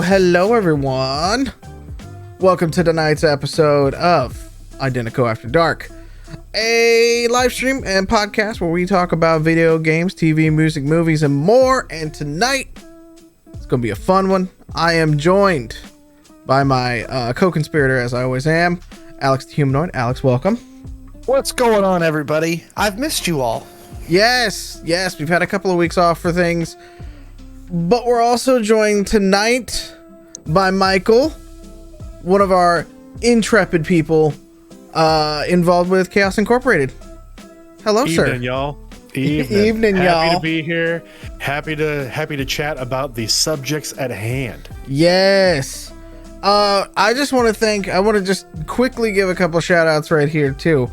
Hello everyone. Welcome to tonight's episode of Identico After Dark, a live stream and podcast where we talk about video games, TV, music, movies, and more. And tonight, it's going to be a fun one. I am joined by my co-conspirator, as I always am, Alex the Humanoid. Alex, welcome. What's going on, everybody? I've missed you all. Yes, we've had a couple of weeks off for things, but we're also joined tonight by Michael, one of our intrepid people involved with Chaos Incorporated. Hello, sir. Evening, y'all. Evening, y'all. Happy to be here. Happy to chat about the subjects at hand. Yes. I want to just quickly give a couple shout outs right here too.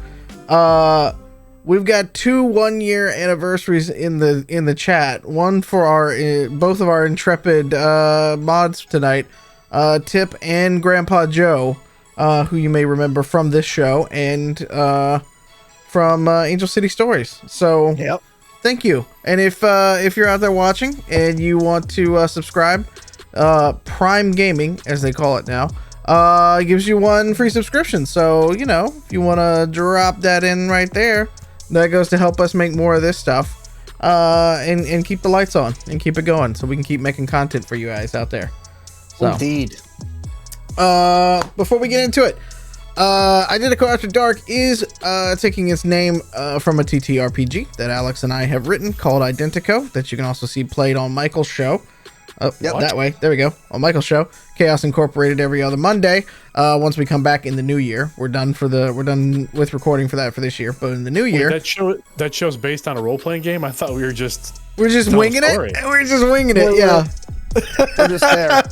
We've got 2 1-year anniversaries in the chat. One for our both of our intrepid mods tonight, Tip and Grandpa Joe, who you may remember from this show and from Angel City Stories. So Yep. Thank you. And if you're out there watching and you want to subscribe, Prime Gaming, as they call it now, gives you 1 free subscription. So, you know, if you want to drop that in right there, that goes to help us make more of this stuff, and keep the lights on and keep it going so we can keep making content for you guys out there. So, Indeed. before we get into it, Identico After Dark is taking its name from a TTRPG that Alex and I have written called Identico, that you can also see played on Michael's show. Yep. That way. There we go. On Michael's show, Chaos Incorporated, every other Monday. Once we come back in the new year, we're done with recording for that for this year. But in the new year, that show's based on a role playing game. I thought we were just winging it. We're just winging it. Yeah. We're just there.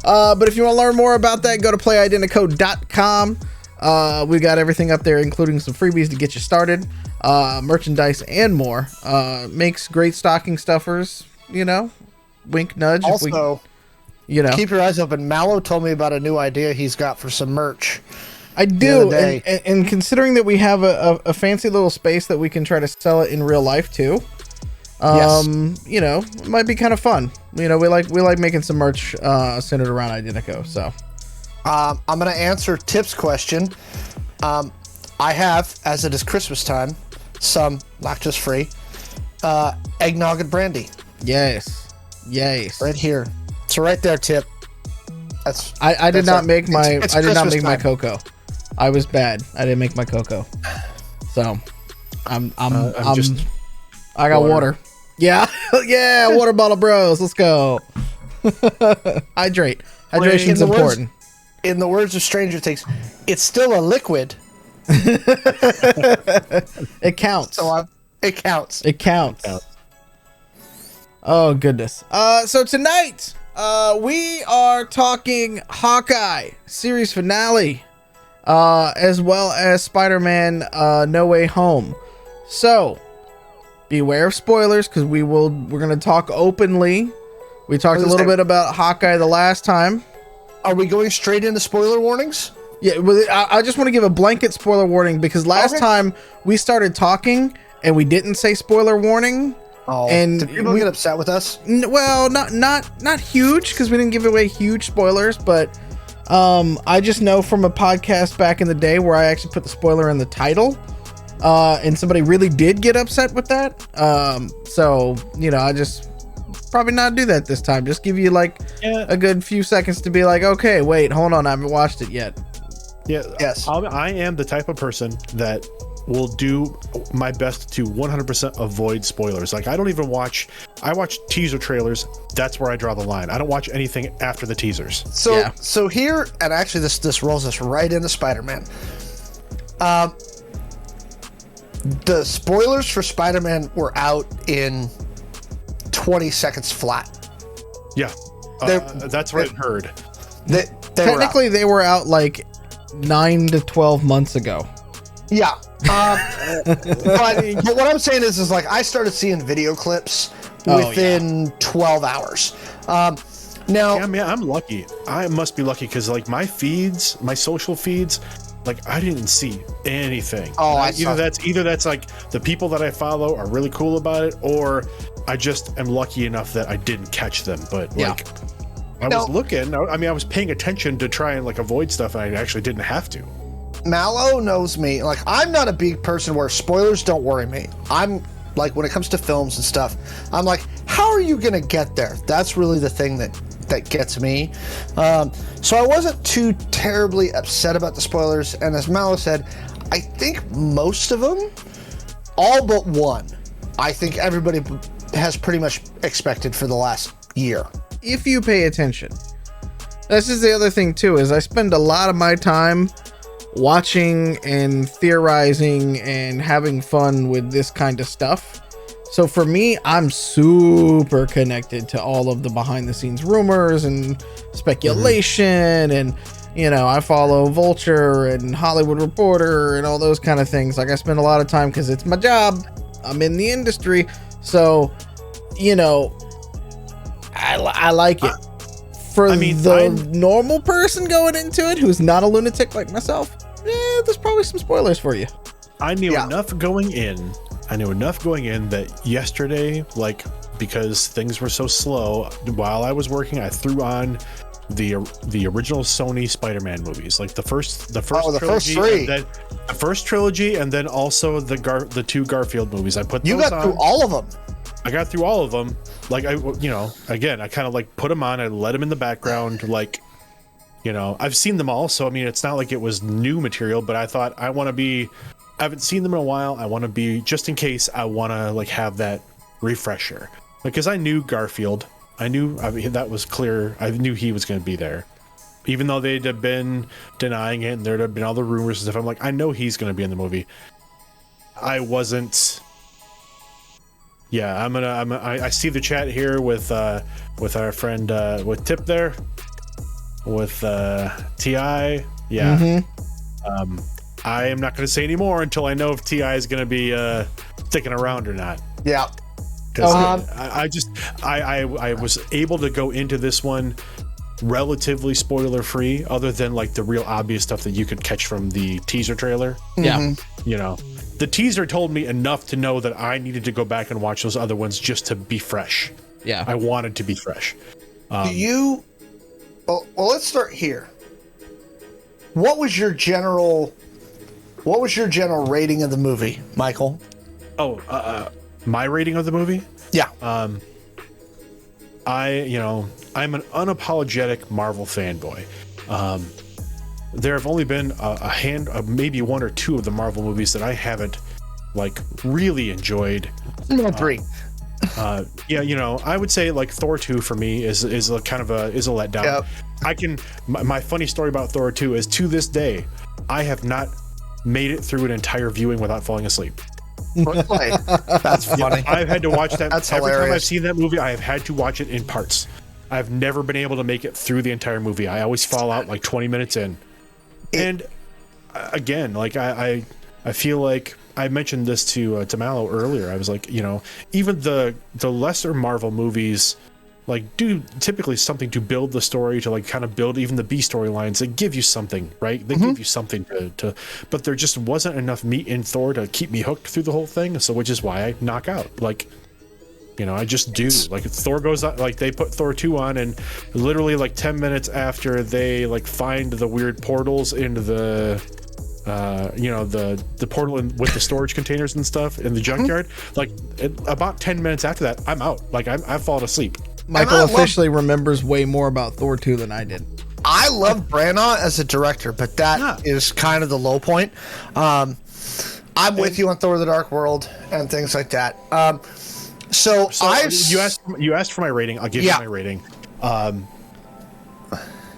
But if you want to learn more about that, go to playidentico.com. We got everything up there, including some freebies to get you started, merchandise and more. Makes great stocking stuffers, you know. Wink, nudge. Also, keep your eyes open. Mallo told me about a new idea he's got for some merch. I do, and considering that we have a fancy little space that we can try to sell it in real life too, yes. You know, it might be kind of fun. You know, we like making some merch centered around Identico. So, I'm gonna answer Tip's question. I have, as it is Christmas time, some lactose free eggnog and brandy. Yes. Right here. So right there, Tip. I did not make my time. cocoa. I was bad. I didn't make my cocoa. So I got water. Yeah. Yeah, water bottle bros. Let's go. Hydrate. Hydration's important. In the words of Stranger Things, it's still a liquid. It counts. It counts. It counts. Oh goodness. So tonight, we are talking Hawkeye series finale, as well as Spider-Man No Way Home. So beware of spoilers, because we're going to talk openly. We talked a little bit about Hawkeye the last time. Are we going straight into spoiler warnings? Yeah, well, I just want to give a blanket spoiler warning, because last time we started talking and we didn't say spoiler warning. Oh, and did people get upset with us? Well, not huge, because we didn't give away huge spoilers, but I just know from a podcast back in the day where I actually put the spoiler in the title, and somebody really did get upset with that. So, you know, I just probably not do that this time. Just give you a good few seconds to be like, okay, wait, hold on, I haven't watched it yet. Yeah. Yes. I am the type of person that will do my best to 100% avoid spoilers. Like, I watch teaser trailers. That's where I draw the line. I don't watch anything after the teasers. So here, and actually this rolls us right into Spider-Man. The spoilers for Spider-Man were out in 20 seconds flat. Yeah. That's what I heard. Technically, they were out like 9 to 12 months ago. Yeah. But what I'm saying is like, I started seeing video clips within 12 hours. Now, yeah, man, I'm lucky. I must be lucky, because like my social feeds, like I didn't see anything. Either that's like the people that I follow are really cool about it, or I just am lucky enough that I didn't catch them. But like, I was looking. I mean, I was paying attention to try and like avoid stuff, and I actually didn't have to. Mallo knows me. Like, I'm not a big person where spoilers don't worry me. I'm like, when it comes to films and stuff, I'm like, how are you gonna get there? That's really the thing that gets me. So I wasn't too terribly upset about the spoilers. And as Mallo said, I think most of them, all but one, I think everybody has pretty much expected for the last year. If you pay attention. That's just the other thing too, is I spend a lot of my time watching and theorizing and having fun with this kind of stuff. So for me, I'm super connected to all of the behind the scenes rumors and speculation. And, you know, I follow Vulture and Hollywood Reporter and all those kind of things. Like, I spend a lot of time because it's my job. I'm in the industry. So, you know, I like it. For the normal person going into it who's not a lunatic like myself, there's probably some spoilers for you. I knew enough going in that yesterday, like, because things were so slow, while I was working, I threw on the original Sony Spider-Man movies, like the first trilogy, the first trilogy, and then also the two Garfield movies. I put those on. Through all of them. I got through all of them. Like, I kind of like put them on. I let them in the background. Like, you know, I've seen them all. So, I mean, it's not like it was new material, but I thought I haven't seen them in a while. I want to be, just in case, I want to like have that refresher. Because I knew Garfield. That was clear. I knew he was going to be there. Even though they'd have been denying it and there'd have been all the rumors and stuff, I'm like, I know he's going to be in the movie. I wasn't. Yeah, I see the chat here with our friend with Tip there, with Ti. Yeah. I am not going to say any more until I know if Ti is going to be sticking around or not. Yeah. Because I was able to go into this one relatively spoiler free, other than like the real obvious stuff that you could catch from the teaser trailer. Yeah. You know. The teaser told me enough to know that I needed to go back and watch those other ones just to be fresh. Yeah. I wanted to be fresh. Well, let's start here. What was your general rating of the movie, Michael? My rating of the movie? Yeah. I'm an unapologetic Marvel fanboy. There have only been maybe one or two of the Marvel movies that I haven't like really enjoyed. Three. Yeah, you know, I would say like Thor 2 for me is a kind of a letdown. Yep. My funny story about Thor 2 is, to this day, I have not made it through an entire viewing without falling asleep. That's funny. I've had to watch that. That's every hilarious. time I've seen that movie, I have had to watch it in parts. I've never been able to make it through the entire movie. I always fall out like 20 minutes in. And again, like I feel like I mentioned this to Mallo earlier. I was like, you know, even the lesser Marvel movies like do typically something to build the story, to like kind of build even the B storylines. They give you something, right? They give you something to, but there just wasn't enough meat in Thor to keep me hooked through the whole thing. So, which is why I knock out. Like, you know, I just do. Like, Thor goes on, like they put Thor 2 on, and literally like 10 minutes after they like find the weird portals into the the portal with the storage containers and stuff in the junkyard, like about 10 minutes after that, I'm out. Like I've fallen asleep. Michael officially remembers way more about Thor 2 than I did. I love Branagh as a director, but that is kind of the low point. I'm with you on Thor: The Dark World and things like that. So you asked for my rating. I'll give you my rating.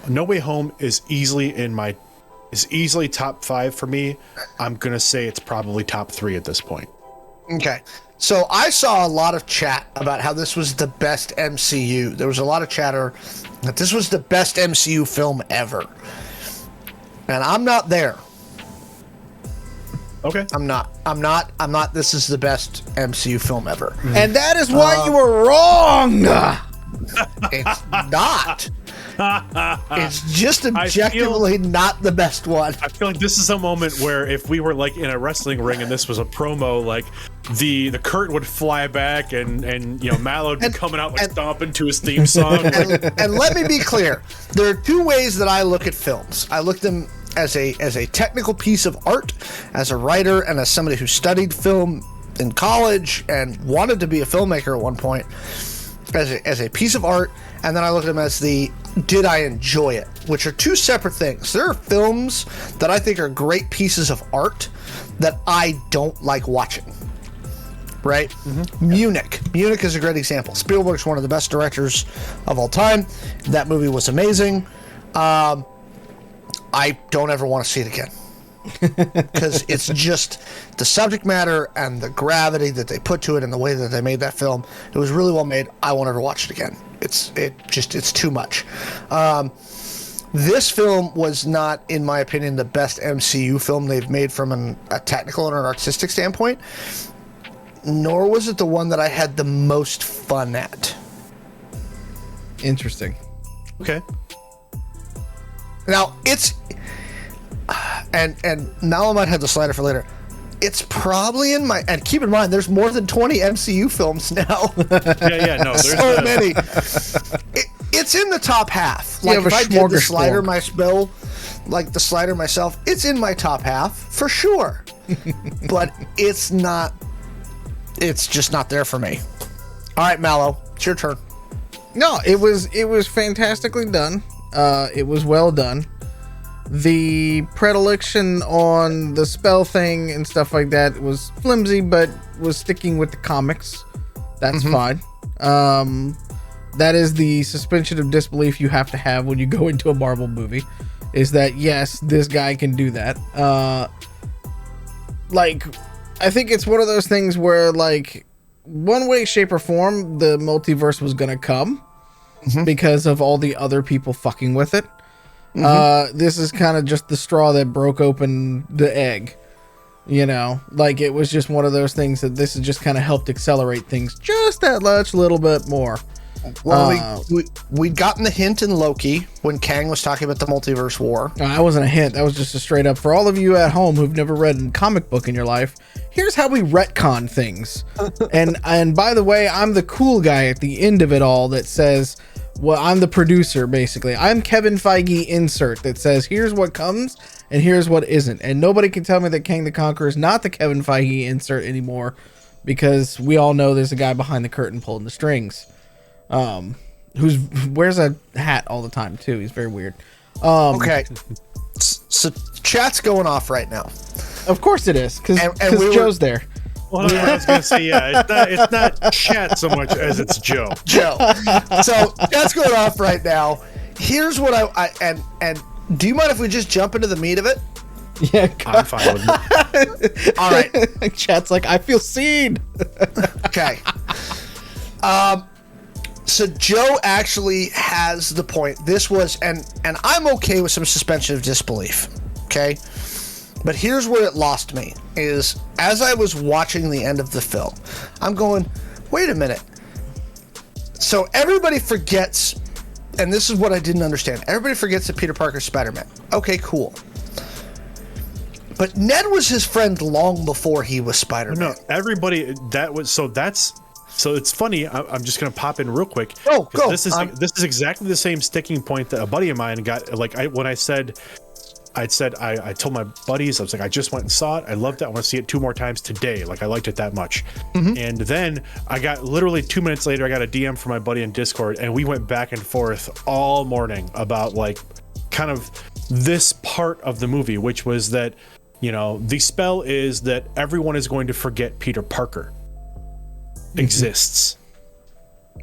No Way Home is easily top 5 for me. I'm gonna say it's probably top 3 at this point. Okay. So I saw a lot of chat about how this was the best MCU. There was a lot of chatter that this was the best MCU film ever. And I'm not there. Okay. I'm not. This is the best MCU film ever. And that is why you were wrong. It's not. It's just objectively not the best one. I feel like this is a moment where if we were like in a wrestling ring and this was a promo, like the curtain would fly back and you know Mallo would be coming out like stomping to his theme song. And let me be clear, there are two ways that I look at films. I look at them as a technical piece of art, as a writer, and as somebody who studied film in college and wanted to be a filmmaker at one point, as a piece of art, and then I look at them as did I enjoy it, which are two separate things. There are films that I think are great pieces of art that I don't like watching. Right? Mm-hmm. Munich is a great example. Spielberg's one of the best directors of all time. That movie was amazing. I don't ever want to see it again. Because it's just the subject matter and the gravity that they put to it and the way that they made that film. It was really well made. I won't ever watch it again. It's too much. This film was not, in my opinion, the best MCU film they've made from a technical and an artistic standpoint. Nor was it the one that I had the most fun at. Interesting. Okay. Now, it's... And Mallo might have the slider for later. It's probably in my... And keep in mind, there's more than 20 MCU films now. Yeah, no. There's so many. It's in the top half. Like, if I did the slider myself, it's in my top half, for sure. But it's not... It's just not there for me. All right, Mallo, it's your turn. No, it was fantastically done. It was well done. The predilection on the spell thing and stuff like that was flimsy, but was sticking with the comics. That's fine. That is the suspension of disbelief you have to have when you go into a Marvel movie. Is that, yes, this guy can do that. I think it's one of those things where, like, one way, shape, or form, the multiverse was going to come because of all the other people fucking with it. This is kind of just the straw that broke open the egg. You know, like, it was just one of those things that this has just kind of helped accelerate things just that much, little bit more. Well, we'd gotten the hint in Loki when Kang was talking about the multiverse war. That wasn't a hint. That was just a straight up, for all of you at home who've never read a comic book in your life, here's how we retcon things. and by the way, I'm the cool guy at the end of it all that says, well, I'm the producer, basically. I'm Kevin Feige insert that says, here's what comes and here's what isn't. And nobody can tell me that Kang the Conqueror is not the Kevin Feige insert anymore, because we all know there's a guy behind the curtain pulling the strings. Who's wears a hat all the time too. He's very weird. Okay, so chat's going off right now. Of course it is, because Joe's there. Well, I was gonna say, yeah, it's not chat so much as it's Joe. So chat's going off right now. Here's what I and do you mind if we just jump into the meat of it? Yeah, I'm fine with it. All right. Chat's like, I feel seen. Okay. So Joe actually has the point. This was, and I'm okay with some suspension of disbelief, okay? But here's where it lost me, is as I was watching the end of the film, I'm going, wait a minute. So everybody forgets, and this is what I didn't understand. Everybody forgets that Peter Parker's Spider-Man. Okay, cool. But Ned was his friend long before he was Spider-Man. No, everybody, so it's funny. I'm just gonna pop in real quick. Oh, go. This is exactly the same sticking point that a buddy of mine got. Like I told my buddies, I was like, I just went and saw it. I loved it. I want to see it 2 more times today. Like, I liked it that much. And then I got literally 2 minutes later, I got a DM from my buddy in Discord, and we went back and forth all morning about like kind of this part of the movie, which was that, you know, the spell is that everyone is going to forget Peter Parker exists.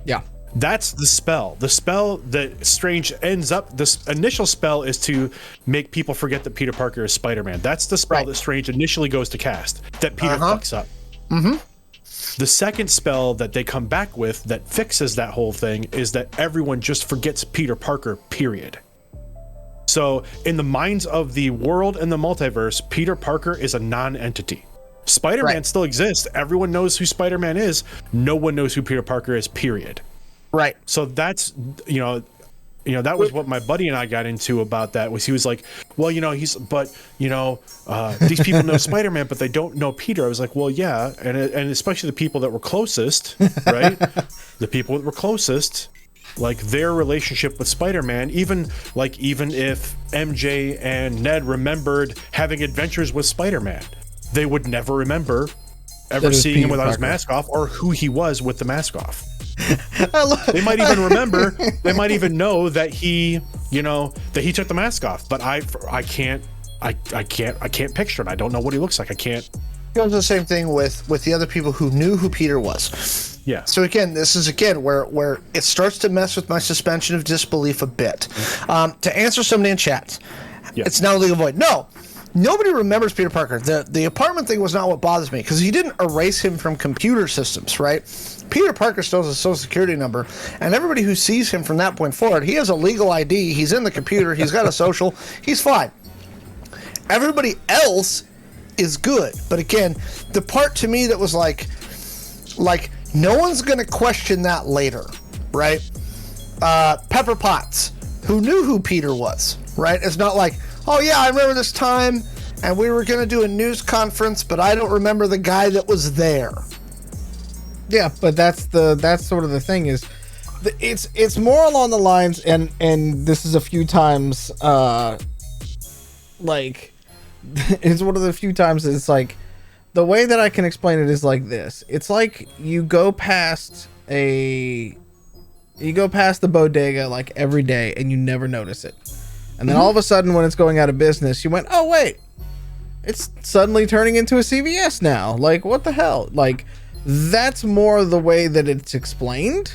Yeah. That's the spell. The spell that Strange ends up, this initial spell is to make people forget that Peter Parker is Spider-Man. That's the spell that Strange initially goes to cast, that Peter fucks up. The second spell that they come back with that fixes that whole thing is that everyone just forgets Peter Parker, period. So in the minds of the world and the multiverse, Peter Parker is a non-entity. Spider-Man still exists. Everyone knows who Spider-Man is. No one knows who Peter Parker is, period. Right. So that's, you know, that was what my buddy and I got into about that. Was he was like, well, these people know Spider-Man, but they don't know Peter. I was like, well, yeah, and especially the people that were closest, right? The people that were closest, like their relationship with Spider-Man, even if MJ and Ned remembered having adventures with Spider-Man, they would never remember ever seeing him without his mask off or who he was with the mask off. They might even remember. They might even know that he took the mask off. But I can't picture it. I don't know what he looks like. I can't. It goes the same thing with the other people who knew who Peter was. Yeah. So again, this is where it starts to mess with my suspension of disbelief a bit. To answer somebody in chat, it's now legal void. No. Nobody remembers Peter Parker. The apartment thing was not what bothers me, because he didn't erase him from computer systems, right? Peter Parker still has a social security number, and everybody who sees him from that point forward, he has a legal ID, he's in the computer, he's got a social, he's fine. Everybody else is good. But again, the part to me that was like no one's going to question that later, right? Pepper Potts, who knew who Peter was, right? It's not like, oh yeah, I remember this time, and we were going to do a news conference, but I don't remember the guy that was there. Yeah, but that's sort of the thing is, it's more along the lines, and this is a few times, it's one of the few times that it's like, the way that I can explain it is like this. It's like you go past the bodega like every day and you never notice it. And then all of a sudden when it's going out of business, you went, oh wait, it's suddenly turning into a CVS now. Like, what the hell? Like, that's more the way that it's explained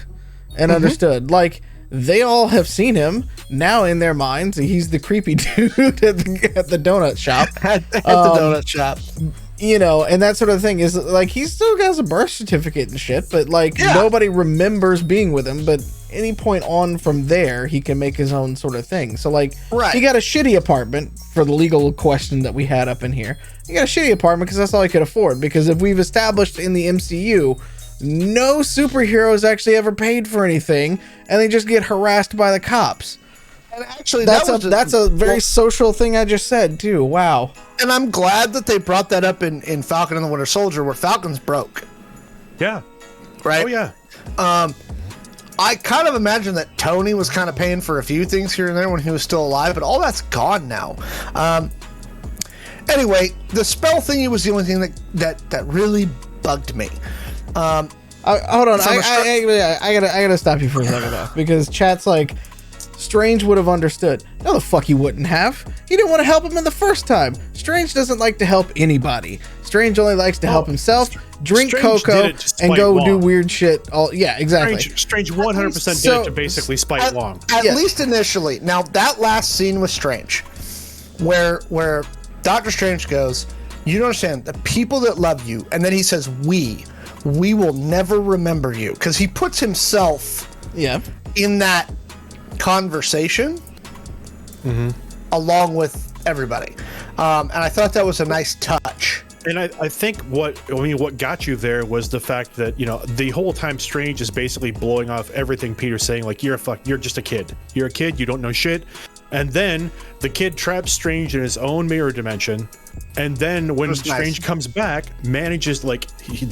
and understood. Like, they all have seen him now in their minds. He's the creepy dude at the donut shop. At the donut shop. And that sort of thing is like, he still has a birth certificate and shit, but like nobody remembers being with him. But any point on from there, he can make his own sort of thing. So like, he got a shitty apartment for the legal question that we had up in here. He got a shitty apartment because that's all he could afford. Because if we've established in the MCU, no superheroes actually ever paid for anything, and they just get harassed by the cops. And actually, that's a very social thing I just said too. Wow. And I'm glad that they brought that up in Falcon and the Winter Soldier, where Falcon's broke. Yeah. Right? Oh, yeah. I kind of imagine that Tony was kind of paying for a few things here and there when he was still alive, but all that's gone now. Anyway, the spell thingy was the only thing that really bugged me. Hold on. I gotta stop you for a second though, because chat's like, Strange would have understood. No, the fuck he wouldn't have. He didn't want to help him in the first time. Strange doesn't like to help anybody. Strange only likes to help himself, drink cocoa, and go do weird shit. Yeah, exactly. Strange 100% did it to basically spite Wong. At least initially. Now, that last scene was Strange, where Doctor Strange goes, you don't understand, the people that love you, and then he says, we will never remember you. Because he puts himself in that conversation along with everybody, and I thought that was a nice touch. And I think what got you there was the fact that the whole time Strange is basically blowing off everything Peter's saying, like, you're just a kid, you don't know shit. And then the kid traps Strange in his own mirror dimension, and then when Strange comes back,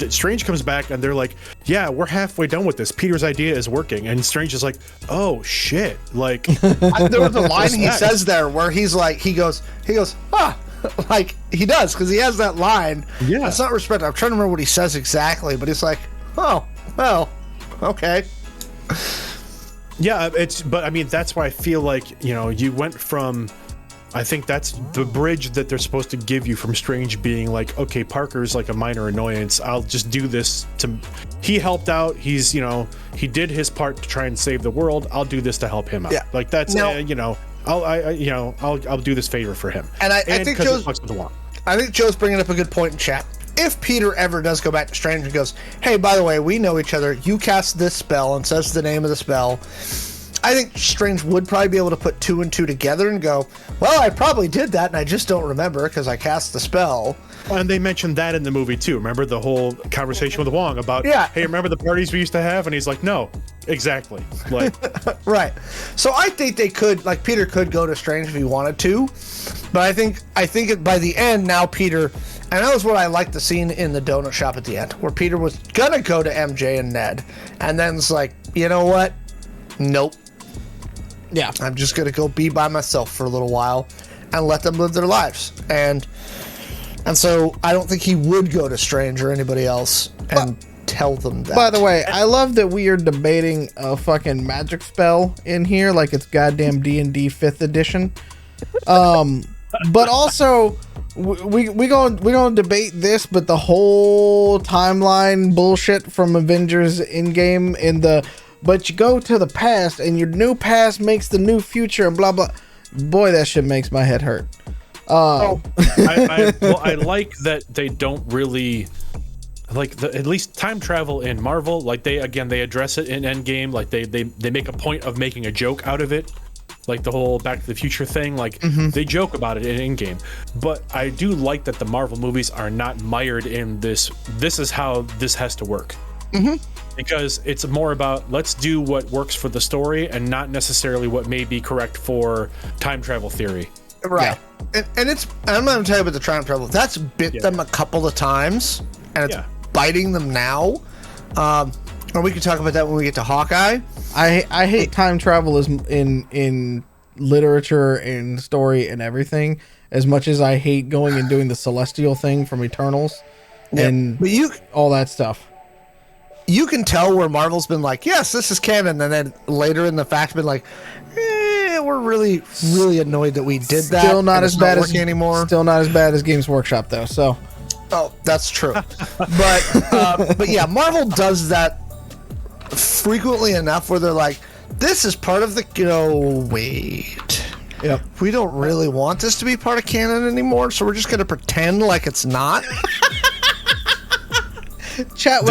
Strange comes back and they're like, yeah, we're halfway done with this, Peter's idea is working. And Strange is like, oh shit, like there was a line he says there where he goes like he does, because he has that line. Yeah, it's not respect. I'm trying to remember what he says exactly, but he's like, oh well, okay. Yeah, but I mean, that's why I feel like, you went from, I think that's the bridge that they're supposed to give you from Strange being like, okay, Parker's like a minor annoyance, I'll just do this he helped out, he's, he did his part to try and save the world, I'll do this to help him out. Yeah. Like that's, I'll do this favor for him. And I think Joe's bringing up a good point in chat. If Peter ever does go back to Strange and goes, hey, by the way, we know each other, you cast this spell, and says the name of the spell, I think Strange would probably be able to put 2 and 2 together and go, well, I probably did that and I just don't remember because I cast the spell. And they mentioned that in the movie too. Remember the whole conversation with Wong about, hey, remember the parties we used to have? And he's like, no, exactly. Like, right. So I think they could, like, Peter could go to Strange if he wanted to, but I think by the end now Peter, and that was what I liked the scene in the donut shop at the end, where Peter was gonna go to MJ and Ned, and then it's like, you know what? Nope. Yeah. I'm just gonna go be by myself for a little while and let them live their lives. And so I don't think he would go to Strange or anybody else and tell them that. By the way, I love that we are debating a fucking magic spell in here like it's goddamn D&D 5th edition. But also we gonna debate this, but the whole timeline bullshit from Avengers Endgame but you go to the past and your new past makes the new future and blah blah. Boy, that shit makes my head hurt. I like that they don't really like at least time travel in Marvel. Like they address it in Endgame. Like they make a point of making a joke out of it. Like the whole Back to the Future thing. Like they joke about it in Endgame. But I do like that the Marvel movies are not mired in this. This is how this has to work. Because it's more about let's do what works for the story and not necessarily what may be correct for time travel theory. Right. Yeah. And I'm not going to tell you about the time travel. That's bit them a couple of times, and it's biting them now. Or we can talk about that when we get to Hawkeye. I hate time travel as in literature and story and everything as much as I hate going and doing the celestial thing from Eternals and all that stuff. You can tell where Marvel's been like, yes, this is canon, and then later in the fact been like, we're really, really annoyed that we did that. Still not as bad as anymore. Still not as bad as Games Workshop though. So, that's true. but yeah, Marvel does that frequently enough where they're like, this is part of the. Wait. Yep. We don't really want this to be part of canon anymore, so we're just going to pretend like it's not. Chat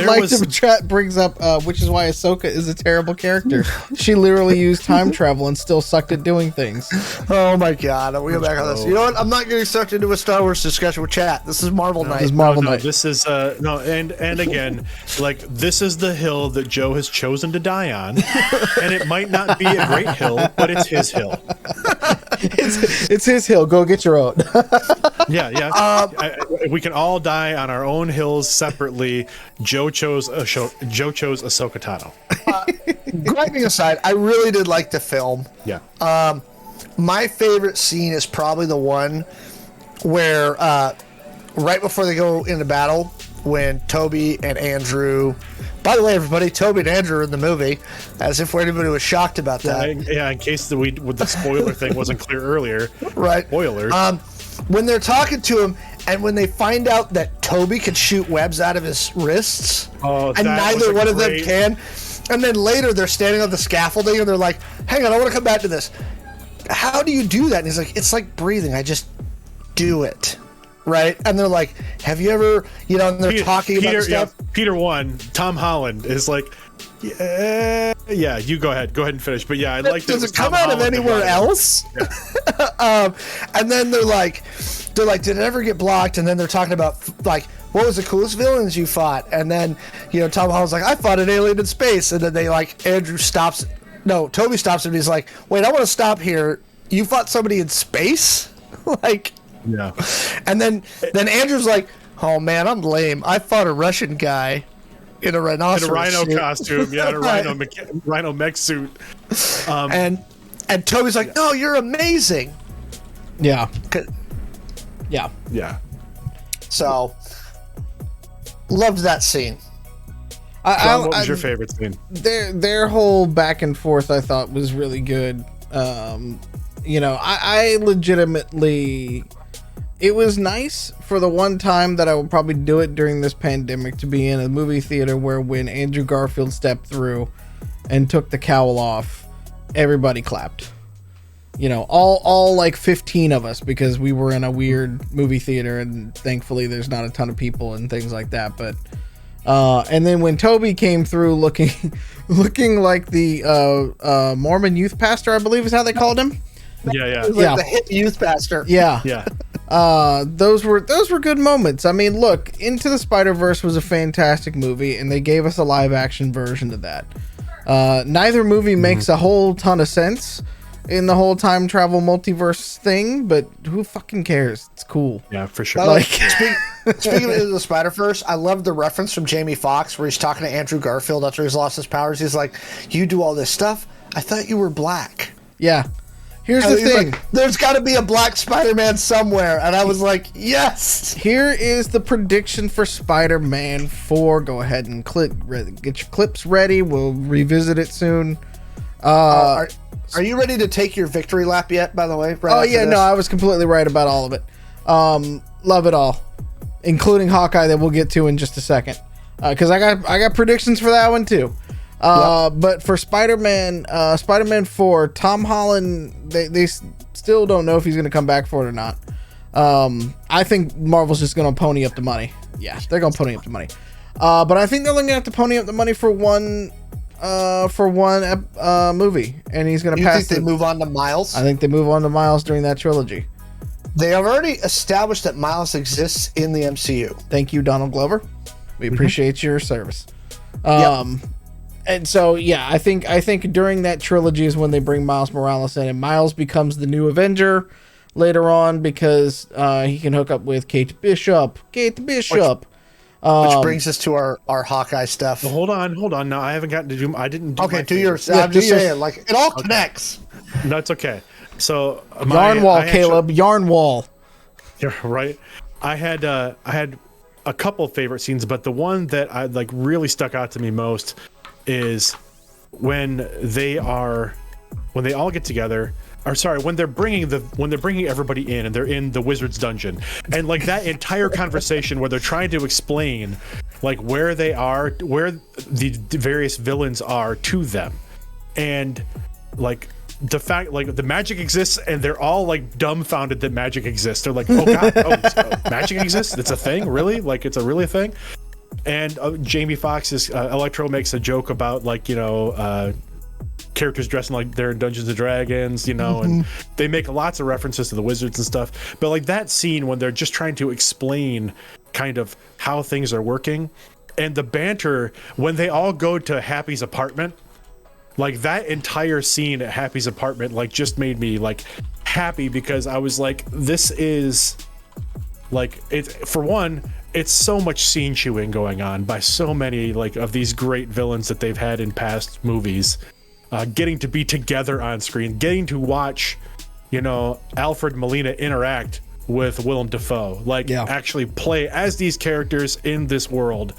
brings up, which is why Ahsoka is a terrible character. She literally used time travel and still sucked at doing things. Oh my god, we go back on this. You know what? I'm not getting sucked into a Star Wars discussion with chat. This is Marvel night. This is Marvel night. This is and again, like this is the hill that Joe has chosen to die on, and it might not be a great hill, but it's his hill. It's his hill. Go get your own. We can all die on our own hills separately. Joe chose Ahsoka Tano. Griping aside, I really did like the film. Yeah. My favorite scene is probably the one where right before they go into battle, when Toby and Andrew. By the way, everybody, Toby and Andrew are in the movie, as if anybody was shocked about that. Yeah, in case the spoiler thing wasn't clear earlier. Right. Spoiler. When they're talking to him, and when they find out that Toby can shoot webs out of his wrists, and neither one of them can, and then later they're standing on the scaffolding and they're like, hang on, I want to come back to this. How do you do that? And he's like, it's like breathing. I just do it. Right? And they're like, have you ever, and they're talking about stuff. Yeah, Peter 1, Tom Holland is like, you go ahead and finish. But yeah, I like that. Does it come out of anywhere else? Yeah. And then they're like, did it ever get blocked? And then they're talking about like, what was the coolest villains you fought? And then, Tom Holland's like, I fought an alien in space. And then Toby stops him and he's like, wait, I want to stop here. You fought somebody in space? Like, yeah. And then Andrew's like, oh man, I'm lame. I fought a Russian guy in a rhinoceros in a rhino suit. costume, in a rhino mech suit. And Toby's like, no, you're amazing. Yeah. Yeah. So, loved that scene. John, what was your favorite scene? Their whole back and forth I thought was really good. I legitimately, it was nice for the one time that I would probably do it during this pandemic to be in a movie theater where when Andrew Garfield stepped through and took the cowl off, everybody clapped. All like 15 of us, because we were in a weird movie theater and thankfully there's not a ton of people and things like that. But And then when Toby came through looking like the Mormon youth pastor, I believe is how they called him. Yeah. Like the hip youth pastor. Yeah. Yeah. Those were good moments. I mean, look, Into the Spider-Verse was a fantastic movie, and they gave us a live action version of that. Neither movie makes a whole ton of sense in the whole time travel multiverse thing, but who fucking cares? It's cool. Yeah, for sure. Like, speaking of the Spider-Verse, I love the reference from Jamie Foxx where he's talking to Andrew Garfield after he's lost his powers. He's like, "You do all this stuff? I thought you were black." Yeah. Here's the thing. Like, there's got to be a black Spider-Man somewhere. And I was like, yes. Here is the prediction for Spider-Man 4. Go ahead and get your clips ready. We'll revisit it soon. Are you ready to take your victory lap yet, by the way? No, I was completely right about all of it. Love it all, including Hawkeye that we'll get to in just a second. Because I got predictions for that one too. But for Spider-Man 4, Tom Holland, they still don't know if he's going to come back for it or not. I think Marvel's just going to pony up the money. Yeah, they're going to pony up the money. But I think they're going to have to pony up the money for one movie, and he's going to pass. You think they move on to Miles? I think they move on to Miles during that trilogy. They have already established that Miles exists in the MCU. Thank you, Donald Glover. We appreciate your service. And so, yeah, I think during that trilogy is when they bring Miles Morales in, and Miles becomes the new Avenger later on because he can hook up with Kate Bishop. Which brings us to our Hawkeye stuff. Well, hold on. Now I haven't gotten to do. I didn't. Do okay, do yours. I'm just saying, like it all connects. No, it's okay. So yarn wall, Caleb. Yarn wall. You're right. I had a couple of favorite scenes, but the one that I like really stuck out to me most is when they all get together. Or sorry, when they're bringing everybody in and they're in the wizard's dungeon, and like that entire conversation where they're trying to explain like where they are, where the various villains are to them, and like the fact like the magic exists and they're all like dumbfounded that magic exists. They're like, oh god, magic exists? It's a thing, really? Like it's a really thing? And Jamie Foxx's Electro makes a joke about like characters dressing like they're in Dungeons and Dragons, and they make lots of references to the wizards and stuff. But like that scene when they're just trying to explain kind of how things are working, and the banter when they all go to Happy's apartment, like that entire scene at Happy's apartment, like just made me like happy because I was like, this is like it. For one, it's so much scene chewing going on by so many like of these great villains that they've had in past movies. Getting to be together on screen, getting to watch, Alfred Molina interact with Willem Dafoe, actually play as these characters in this world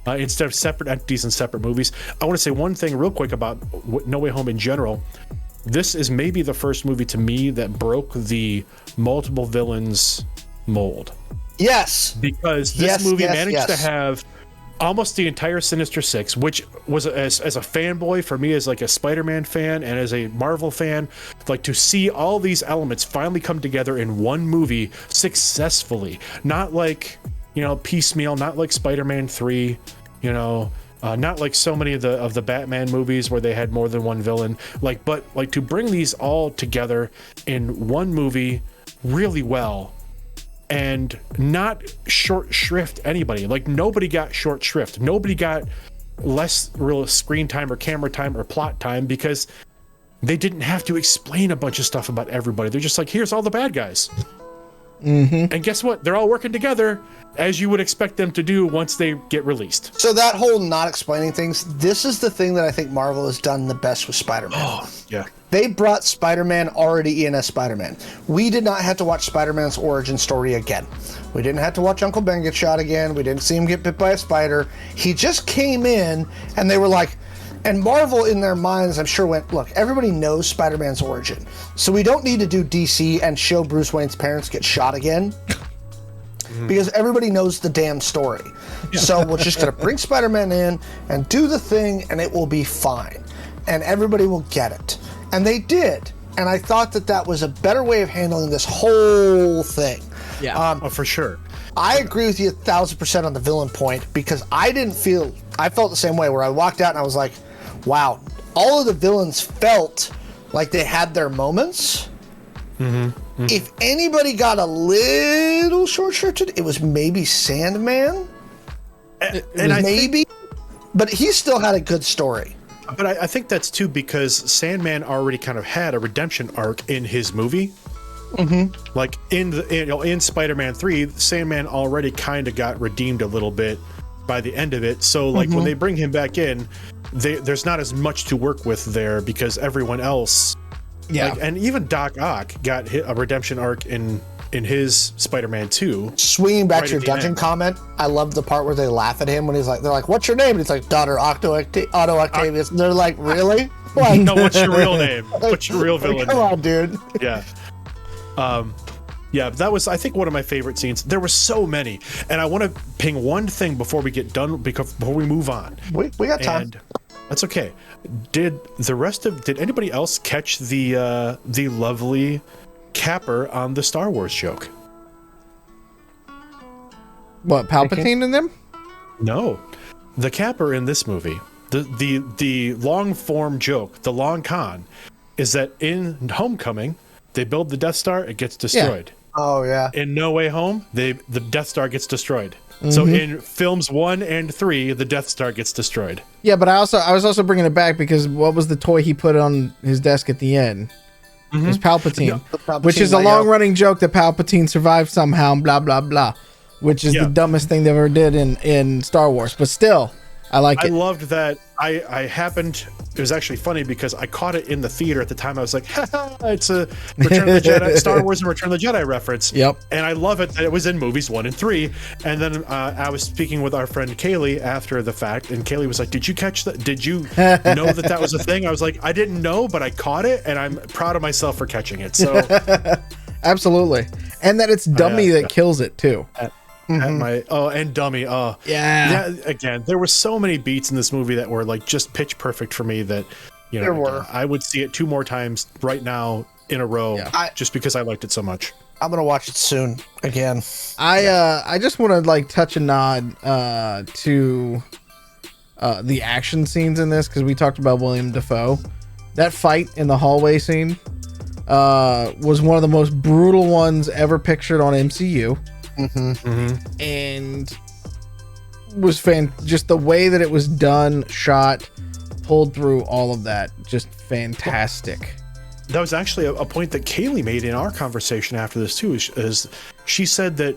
instead of separate entities in separate movies. I want to say one thing real quick about No Way Home in general. This is maybe the first movie to me that broke the multiple villains mold. Yes. Because this movie managed to have almost the entire Sinister Six, which was as a fanboy for me, as like a Spider-Man fan and as a Marvel fan, like to see all these elements finally come together in one movie successfully, not like piecemeal, not like Spider-Man 3, not like so many of the Batman movies where they had more than one villain, but to bring these all together in one movie really well. And not short shrift anybody. Like nobody got short shrift. Nobody got less real screen time or camera time or plot time because they didn't have to explain a bunch of stuff about everybody. They're just like, here's all the bad guys. And guess what? They're all working together as you would expect them to do once they get released. So that whole not explaining things, this is the thing that I think Marvel has done the best with Spider-Man. Oh, yeah. They brought Spider-Man already in as Spider-Man. We did not have to watch Spider-Man's origin story again. We didn't have to watch Uncle Ben get shot again. We didn't see him get bit by a spider. He just came in and they were like, and Marvel in their minds, I'm sure went, look, everybody knows Spider-Man's origin. So we don't need to do DC and show Bruce Wayne's parents get shot again. Because everybody knows the damn story. So we're just going to bring Spider-Man in and do the thing and it will be fine. And everybody will get it. And they did. And I thought that was a better way of handling this whole thing. Yeah. For sure. I agree with you 1,000% on the villain point, because I felt the same way, where I walked out and I was like, wow, all of the villains felt like they had their moments. If anybody got a little short-shirted, it was maybe Sandman. And I maybe, but he still had a good story. But I think that's too because Sandman already kind of had a redemption arc in his movie. Like in Spider-Man 3, Sandman already kind of got redeemed a little bit by the end of it. So like when they bring him back in, there's not as much to work with there because everyone else, and even Doc Ock got a redemption arc in his Spider-Man 2. Swinging back to your dungeon comment, I love the part where they laugh at him when they're like, "What's your name?" And he's like, "Daughter Otto Octavius." And they're like, "Really?" Like, no, what's your real name? What's your real villain? Come on, dude. Yeah. Yeah, that was, I think, one of my favorite scenes. There were so many, and I want to ping one thing before we get done, before we move on. We got time. And that's okay. Did anybody else catch the lovely capper on the Star Wars joke? What, Palpatine in them? No, the capper in this movie, the long form joke, the long con, is that in Homecoming they build the Death Star, it gets destroyed. Oh yeah. In No Way Home, the Death Star gets destroyed. So in films 1 and 3, the Death Star gets destroyed. Yeah, but I was also bringing it back because what was the toy he put on his desk at the end? It was Palpatine, which is a long-running joke that Palpatine survived somehow, blah, blah, blah, which is the dumbest thing they ever did in Star Wars. But still, I like it. I loved that. It was actually funny because I caught it in the theater at the time. I was like, it's a Return of the Jedi, Star Wars and Return of the Jedi reference. Yep. And I love it that it was in movies 1 and 3. And then I was speaking with our friend Kaylee after the fact, and Kaylee was like, did you catch that? Did you know that was a thing? I was like, I didn't know, but I caught it, and I'm proud of myself for catching it. So Absolutely. And that it's Dummy that kills it, too. And Dummy. Yeah. Again, there were so many beats in this movie that were like just pitch perfect for me that, I would see it 2 more times right now in a row just because I liked it so much. I'm gonna watch it soon again. I just want to like touch a nod to the action scenes in this because we talked about William Dafoe. That fight in the hallway scene was one of the most brutal ones ever pictured on MCU. And was just the way that it was done, shot, pulled through, all of that, just fantastic. That was actually a point that Kaylee made in our conversation after this too. Is she said that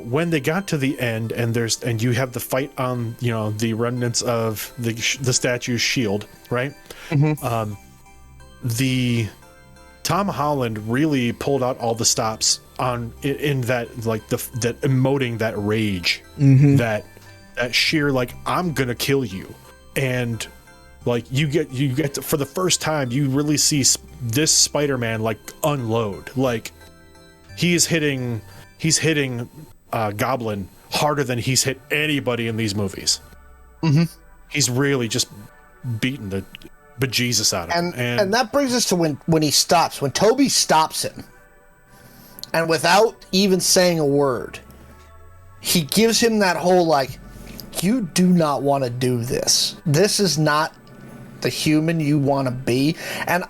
when they got to the end and you have the fight on the remnants of the statue's shield, right? The Tom Holland really pulled out all the stops in that, like that emoting that rage, that sheer like I'm gonna kill you, and like you get to, for the first time you really see this Spider-Man like unload. Like he's hitting Goblin harder than he's hit anybody in these movies. He's really just beating the bejesus out of him. And that brings us to when Toby stops him, and without even saying a word, he gives him that whole like, you do not want to do this. This is not the human you want to be. And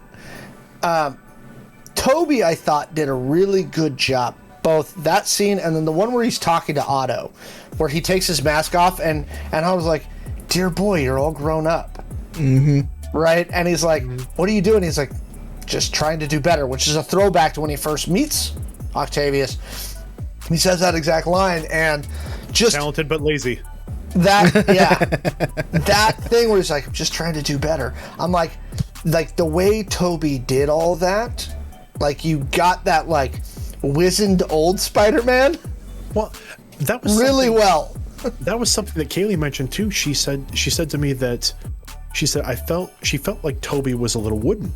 Toby, I thought, did a really good job. Both that scene and then the one where he's talking to Otto, where he takes his mask off and I was like, dear boy, you're all grown up. Right? And he's like, what are you doing? He's like, just trying to do better, which is a throwback to when he first meets Octavius. He says that exact line, and just talented but lazy. That that thing where he's like, I'm just trying to do better. I'm like the way Toby did all that, like you got that like wizened old Spider-Man. Well, that was really well. That was something that Kaylee mentioned too. She said to me that she felt like Toby was a little wooden.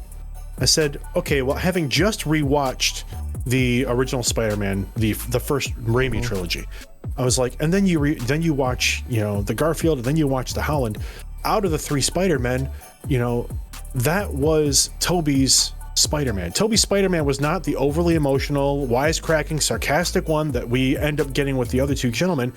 I said, okay, well, having just rewatched the original Spider-Man, the first Raimi trilogy, I was like, and then you watch, the Garfield, and then you watch the Holland. Out of the 3 Spider-Men, that was Toby's Spider-Man. Tobey's Spider-Man was not the overly emotional, wisecracking, sarcastic one that we end up getting with the other two gentlemen.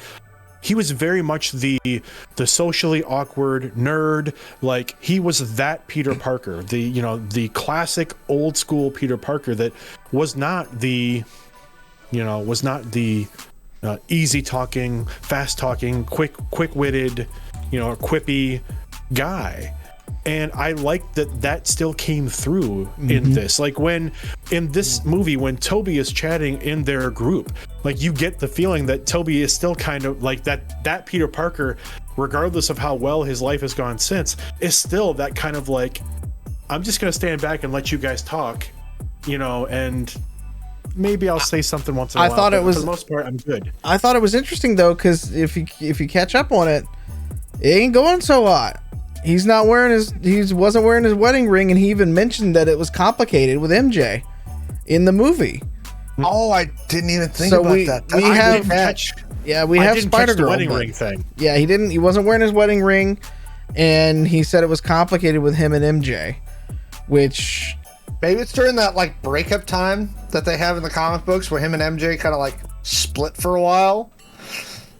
He was very much the socially awkward nerd. Like, he was that Peter Parker, the classic old school Peter Parker that was not the easy talking, fast talking, quick-witted, quippy guy. And I like that still came through in this. Like, when in this movie, when Tobey is chatting in their group, like, you get the feeling that Tobey is still kind of like that Peter Parker, regardless of how well his life has gone since, is still that kind of like, I'm just going to stand back and let you guys talk, and maybe I'll say something once in a while. thought it was, for the most part, I'm good. I thought it was interesting though, because if you catch up on it, it ain't going so hot. He wasn't wearing his wedding ring, and he even mentioned that it was complicated with MJ in the movie. Oh, I didn't even think about that. We have Spider-Girl wedding ring thing. Yeah, he wasn't wearing his wedding ring, and he said it was complicated with him and MJ, which maybe it's during that like breakup time that they have in the comic books where him and MJ kind of like split for a while.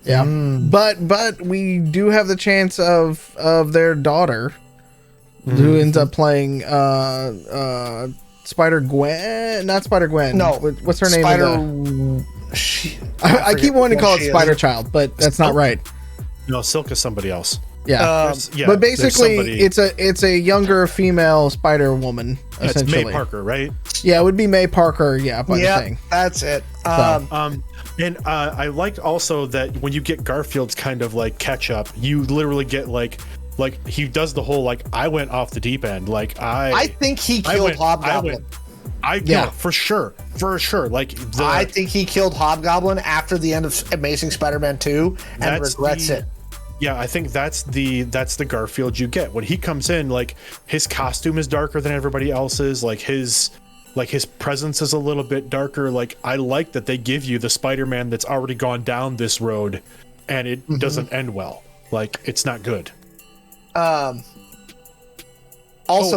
Yeah, but we do have the chance of their daughter, who ends up playing Spider-Gwen, not Spider-Gwen. No, what's her name? I keep wanting to call it Spider-Child, but that's not right. No, Silk is somebody else. Yeah, but basically, it's a younger female Spider-Woman. Essentially, it's May Parker, right? Yeah, it would be May Parker. Yeah, that's it. And I liked also that when you get Garfield's kind of like catch up, you literally get like he does the whole like, I went off the deep end. Like I think he killed Hobgoblin. For sure. Like I think he killed Hobgoblin after the end of Amazing Spider-Man 2 and regrets it. Yeah, I think that's the Garfield you get when he comes in. Like, his costume is darker than everybody else's. Like his presence is a little bit darker. Like, I like that they give you the Spider-Man that's already gone down this road, and it doesn't end well. Like, it's not good. Also,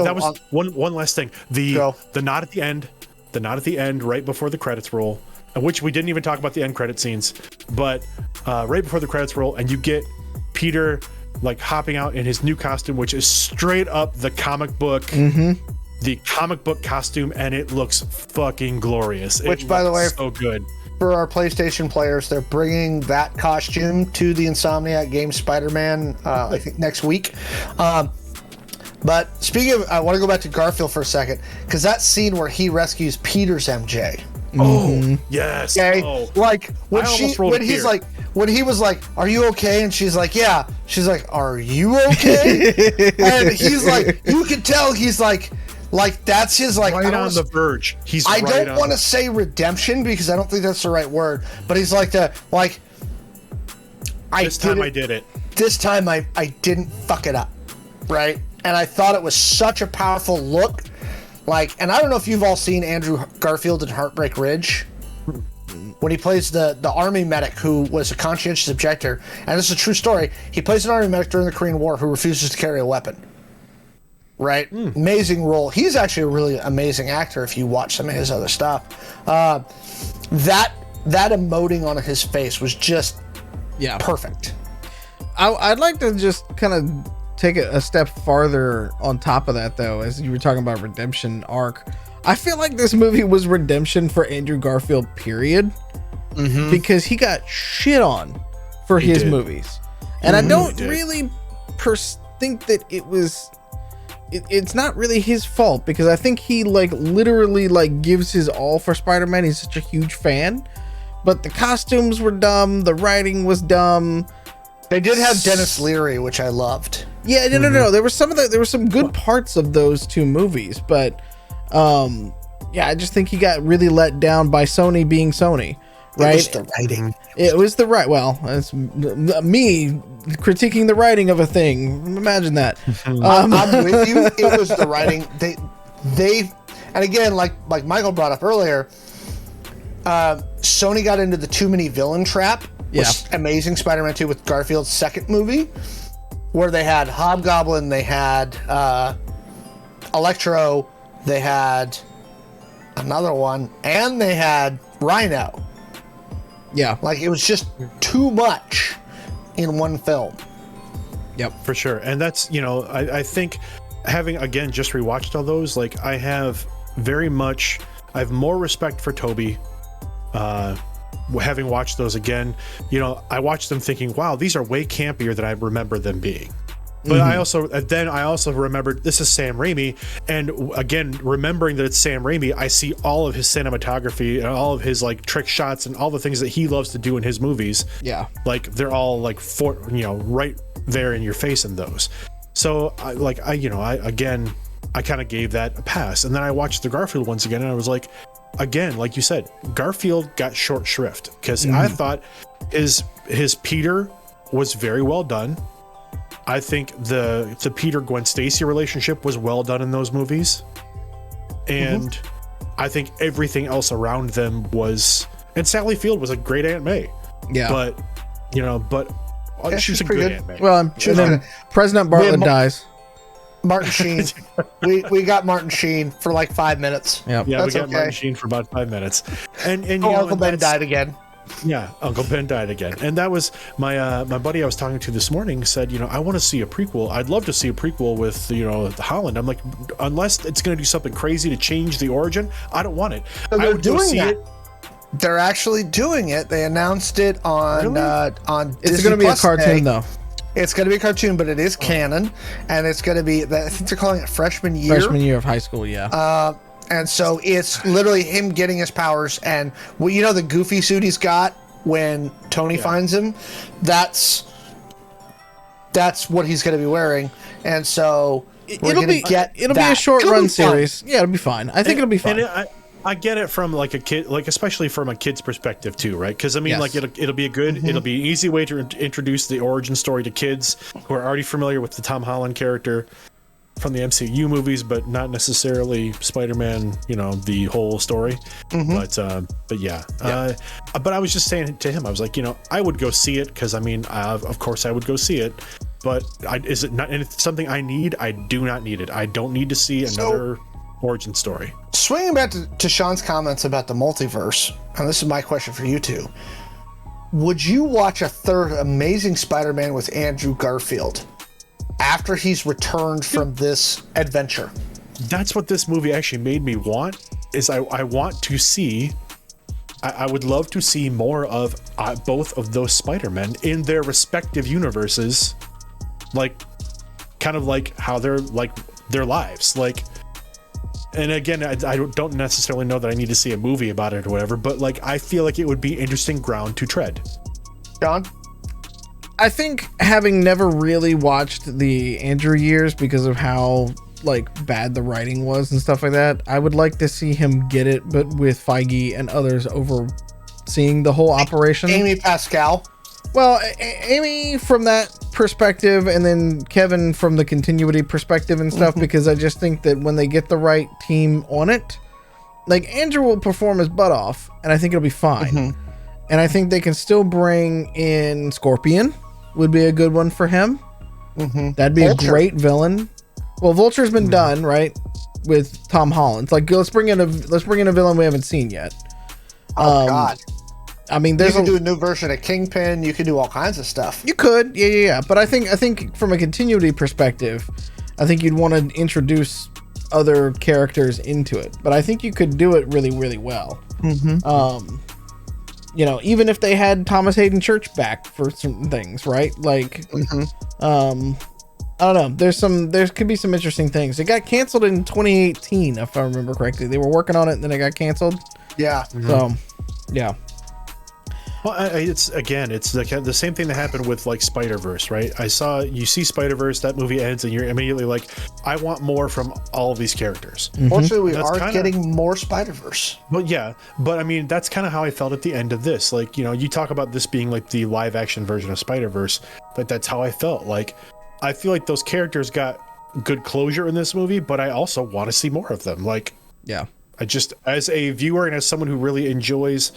that was one last thing. The nod at the end, right before the credits roll, which we didn't even talk about the end credit scenes, but right before the credits roll, and you get Peter like hopping out in his new costume, which is straight up the comic book. The comic book costume, and it looks fucking glorious. Which, by the way, so good. For our PlayStation players, they're bringing that costume to the Insomniac game Spider-Man, I think next week. But speaking of, I want to go back to Garfield for a second, because that scene where he rescues Peter's MJ. Oh, yes. Okay. Oh. Like when he was like, "Are you okay?" and she's like, "Yeah." She's like, "Are you okay?" And he's like, you can tell he's like that's his like right on the verge. I don't want to say redemption because I don't think that's the right word, but he's like this time I did it. This time I didn't fuck it up, right? And I thought it was such a powerful look. Like, and I don't know if you've all seen Andrew Garfield in Heartbreak Ridge, when he plays the army medic who was a conscientious objector, and this is a true story. He plays an army medic during the Korean War who refuses to carry a weapon. Right? Amazing role. He's actually a really amazing actor if you watch some of his other stuff. That emoting on his face was just perfect. I'd like to just kind of take it a step farther on top of that, though, as you were talking about redemption arc. I feel like this movie was redemption for Andrew Garfield, period, because he got shit on for his movies, and I don't really think that it was. It's not really his fault, because I think he like literally like gives his all for Spider-Man. He's such a huge fan, but the costumes were dumb, the writing was dumb. They did have Dennis Leary, which I loved. Yeah, no. There were some good parts of those two movies, but I just think he got really let down by Sony being Sony, right? It was the writing. It was the right. Well, it's me critiquing the writing of a thing. Imagine that. I'm with you. It was the writing. They, and again, like Michael brought up earlier, Sony got into the too many villain trap. Amazing Spider-Man 2 with Garfield's second movie, where they had Hobgoblin, they had Electro, they had another one, and they had Rhino. Yeah. Like, it was just too much in one film. Yep. For sure. And that's, you know, I think having, again, just rewatched all those, like, I have more respect for Toby, having watched those again. You know, I watched them thinking, wow, these are way campier than I remember them being. But I also remembered this is Sam Raimi, and again, remembering that it's Sam Raimi, I see all of his cinematography and all of his like trick shots and all the things that he loves to do in his movies. Yeah, like they're all like right there in your face in those. So I kind of gave that a pass, and then I watched the Garfield ones again, and I was like, again, like you said, Garfield got short shrift because I thought his Peter was very well done. I think the Peter Gwen Stacy relationship was well done in those movies, and I think everything else around them was. And Sally Field was a great Aunt May. Yeah, but she was a good Aunt May. Well, and then President Bartlett dies. Martin Sheen. we got Martin Sheen for like 5 minutes. Yeah, we got Martin Sheen for about 5 minutes, and Uncle Ben died again. Yeah, Uncle Ben died again, and that was my buddy I was talking to this morning said, I want to see a prequel. I'd love to see a prequel with Holland. I'm like, unless it's going to do something crazy to change the origin, I don't want it. So I would go see that. it. They're actually doing it. They announced it on on. It's going to be a cartoon though. It's going to be a cartoon, but it is canon, and it's going to be. I think they're calling it freshman year. Freshman year of high school, yeah. And so it's literally him getting his powers, and the goofy suit he's got when Tony finds him, that's what he's going to be wearing, and so it'll be a short run series. Yeah, it'll be fine. I think it'll be fine. And I get it from like a kid, like especially from a kid's perspective too, right? Because I mean, like it'll be a good, it'll be an easy way to introduce the origin story to kids who are already familiar with the Tom Holland character from the MCU movies, but not necessarily Spider-Man, the whole story. But yeah. But I was just saying to him, I was like, I would go see it because I mean, of course I would go see it, but is it not? And it's something I need. I do not need it. I don't need to see another origin story. Swinging back to Sean's comments about the multiverse, and this is my question for you two. Would you watch a third Amazing Spider-Man with Andrew Garfield after he's returned from this adventure? That's what this movie actually made me want. Is I want to see. I would love to see more of both of those Spider-Men in their respective universes, like kind of like how they're like their lives, like. And again, I don't necessarily know that I need to see a movie about it or whatever, but like I feel like it would be interesting ground to tread. John? I think having never really watched the Andrew years because of how like bad the writing was and stuff like that, I would like to see him get it, but with Feige and others overseeing the whole operation. Amy Pascal. Well, Amy from that perspective, and then Kevin from the continuity perspective and stuff, because I just think that when they get the right team on it, like Andrew will perform his butt off, and I think it'll be fine. And I think they can still bring in Scorpion, would be a good one for him. That'd be Vulture. A great villain. Well, Vulture's been done, right, with Tom Holland. Like, let's bring in a villain we haven't seen yet. Oh God. I mean, you can do a new version of Kingpin. You can do all kinds of stuff. You could, yeah. But I think from a continuity perspective, I think you'd want to introduce other characters into it. But I think you could do it really, really well. Even if they had Thomas Hayden Church back for certain things, right? Like, I don't know. There could be some interesting things. It got canceled in 2018, if I remember correctly. They were working on it, and then it got canceled. Yeah. So, yeah. Well, it's the same thing that happened with like Spider-Verse, right? You see Spider-Verse, that movie ends, and you're immediately like, I want more from all of these characters. Fortunately, we are getting more Spider-Verse. Well, yeah, but I mean, that's kind of how I felt at the end of this. Like, you talk about this being like the live-action version of Spider-Verse, but that's how I felt. Like, I feel like those characters got good closure in this movie, but I also want to see more of them. Like, yeah, I just, as a viewer and as someone who really enjoys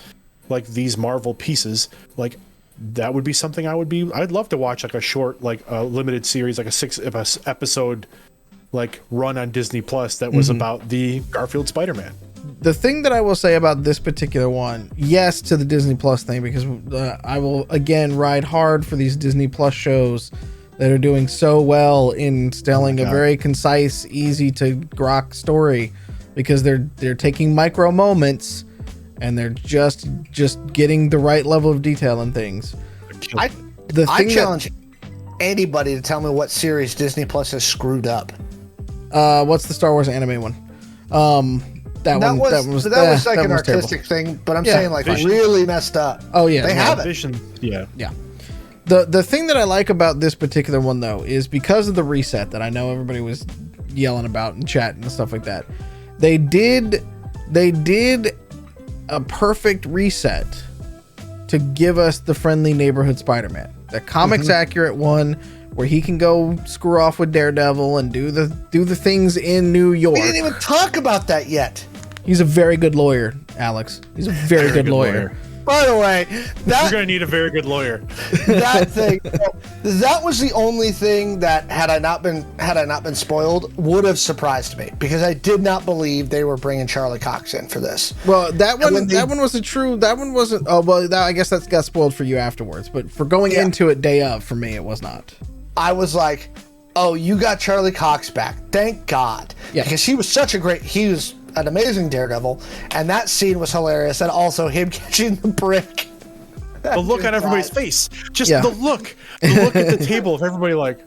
like these Marvel pieces, like that would be something I'd love to watch, like a short, like a limited series, like a 6 episode like run on Disney Plus that was about the Garfield Spider-Man. The thing that I will say about this particular one, yes to the Disney Plus thing, because I will again ride hard for these Disney Plus shows that are doing so well in telling a very concise, easy to grok story, because they're taking micro moments and they're just getting the right level of detail in things. I challenge anybody to tell me what series Disney Plus has screwed up. What's the Star Wars anime one? That was like an artistic thing, but I'm saying like really messed up. Oh yeah, they have it. Vision, yeah. The thing that I like about this particular one though is because of the reset that I know everybody was yelling about in chat and stuff like that. They did a perfect reset to give us the friendly neighborhood Spider-Man, the comics accurate one where he can go screw off with Daredevil and do the things in New York. We didn't even talk about that yet. He's a very good lawyer, Alex. He's a very good lawyer. By the way, you're gonna need a very good lawyer. That thing, that was the only thing that had I not been spoiled would have surprised me, because I did not believe they were bringing Charlie Cox in for this. Well, that one wasn't true. That one wasn't. Oh well, I guess that got spoiled for you afterwards. But for going into it day of, for me, it was not. I was like, oh, you got Charlie Cox back. Thank God. Yeah. Because he was an amazing Daredevil, and that scene was hilarious, and also him catching the brick. The look on everybody's face. Just the look at the table of everybody like,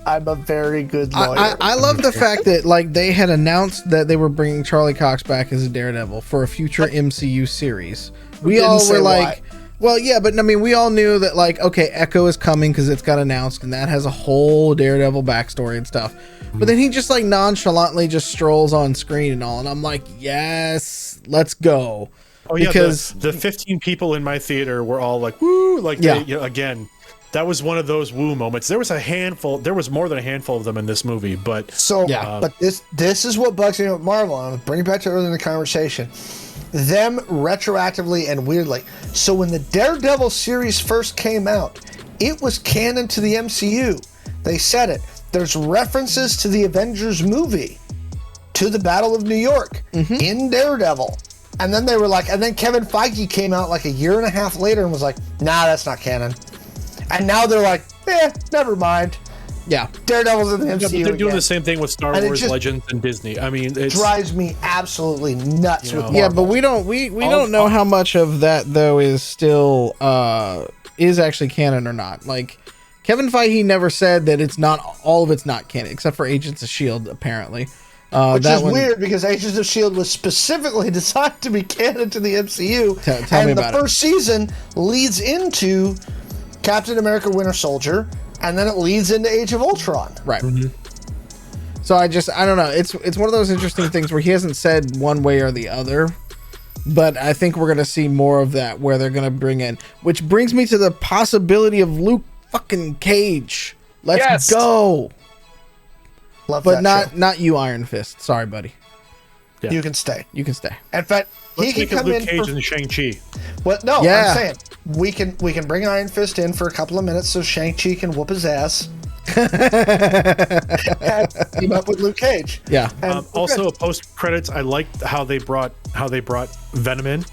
I'm a very good lawyer. I love the fact that like they had announced that they were bringing Charlie Cox back as a Daredevil for a future MCU series. We all were like, well, yeah, but I mean, we all knew that like, okay, Echo is coming because it's got announced, and that has a whole Daredevil backstory and stuff. But then he just like nonchalantly just strolls on screen and all, and I'm like, yes, let's go. Oh yeah, because the 15 people in my theater were all like, woo, like again. That was one of those woo moments. There was more than a handful of them in this movie, but but this is what bugs me about Marvel. I'm gonna bring it back to earlier in the conversation. Them retroactively and weirdly. So when the Daredevil series first came out, it was canon to the MCU. They said it. There's references to the Avengers movie, to the Battle of New York in Daredevil. And then they were like, and then Kevin Feige came out like a year and a half later and was like, nah, that's not canon. And now they're like, never mind. Yeah. Daredevil's in the MCU. But they're doing the same thing with Star Wars Legends and Disney. I mean, it drives me absolutely nuts with Marvel. Yeah, but we don't know how much of that though is still is actually canon or not. Like Kevin Feige never said that it's not all of it's not canon, except for Agents of S.H.I.E.L.D. apparently. Which is weird because Agents of S.H.I.E.L.D. was specifically designed to be canon to the MCU. Tell me about the first season leads into Captain America Winter Soldier, and then it leads into Age of Ultron. Right. So I don't know. It's one of those interesting things where he hasn't said one way or the other, but I think we're going to see more of that where they're going to bring in, which brings me to the possibility of Luke fucking Cage. Let's go. Love but that not you, Iron Fist. Sorry, buddy. Yeah. You can stay. You can stay. In fact, Let's he can come Luke in Cage for and Shang-Chi. What? No, I'm saying we can bring Iron Fist in for a couple of minutes so Shang-Chi can whoop his ass. And team up with Luke Cage. Yeah. Also, post credits, I liked how they brought Venom in.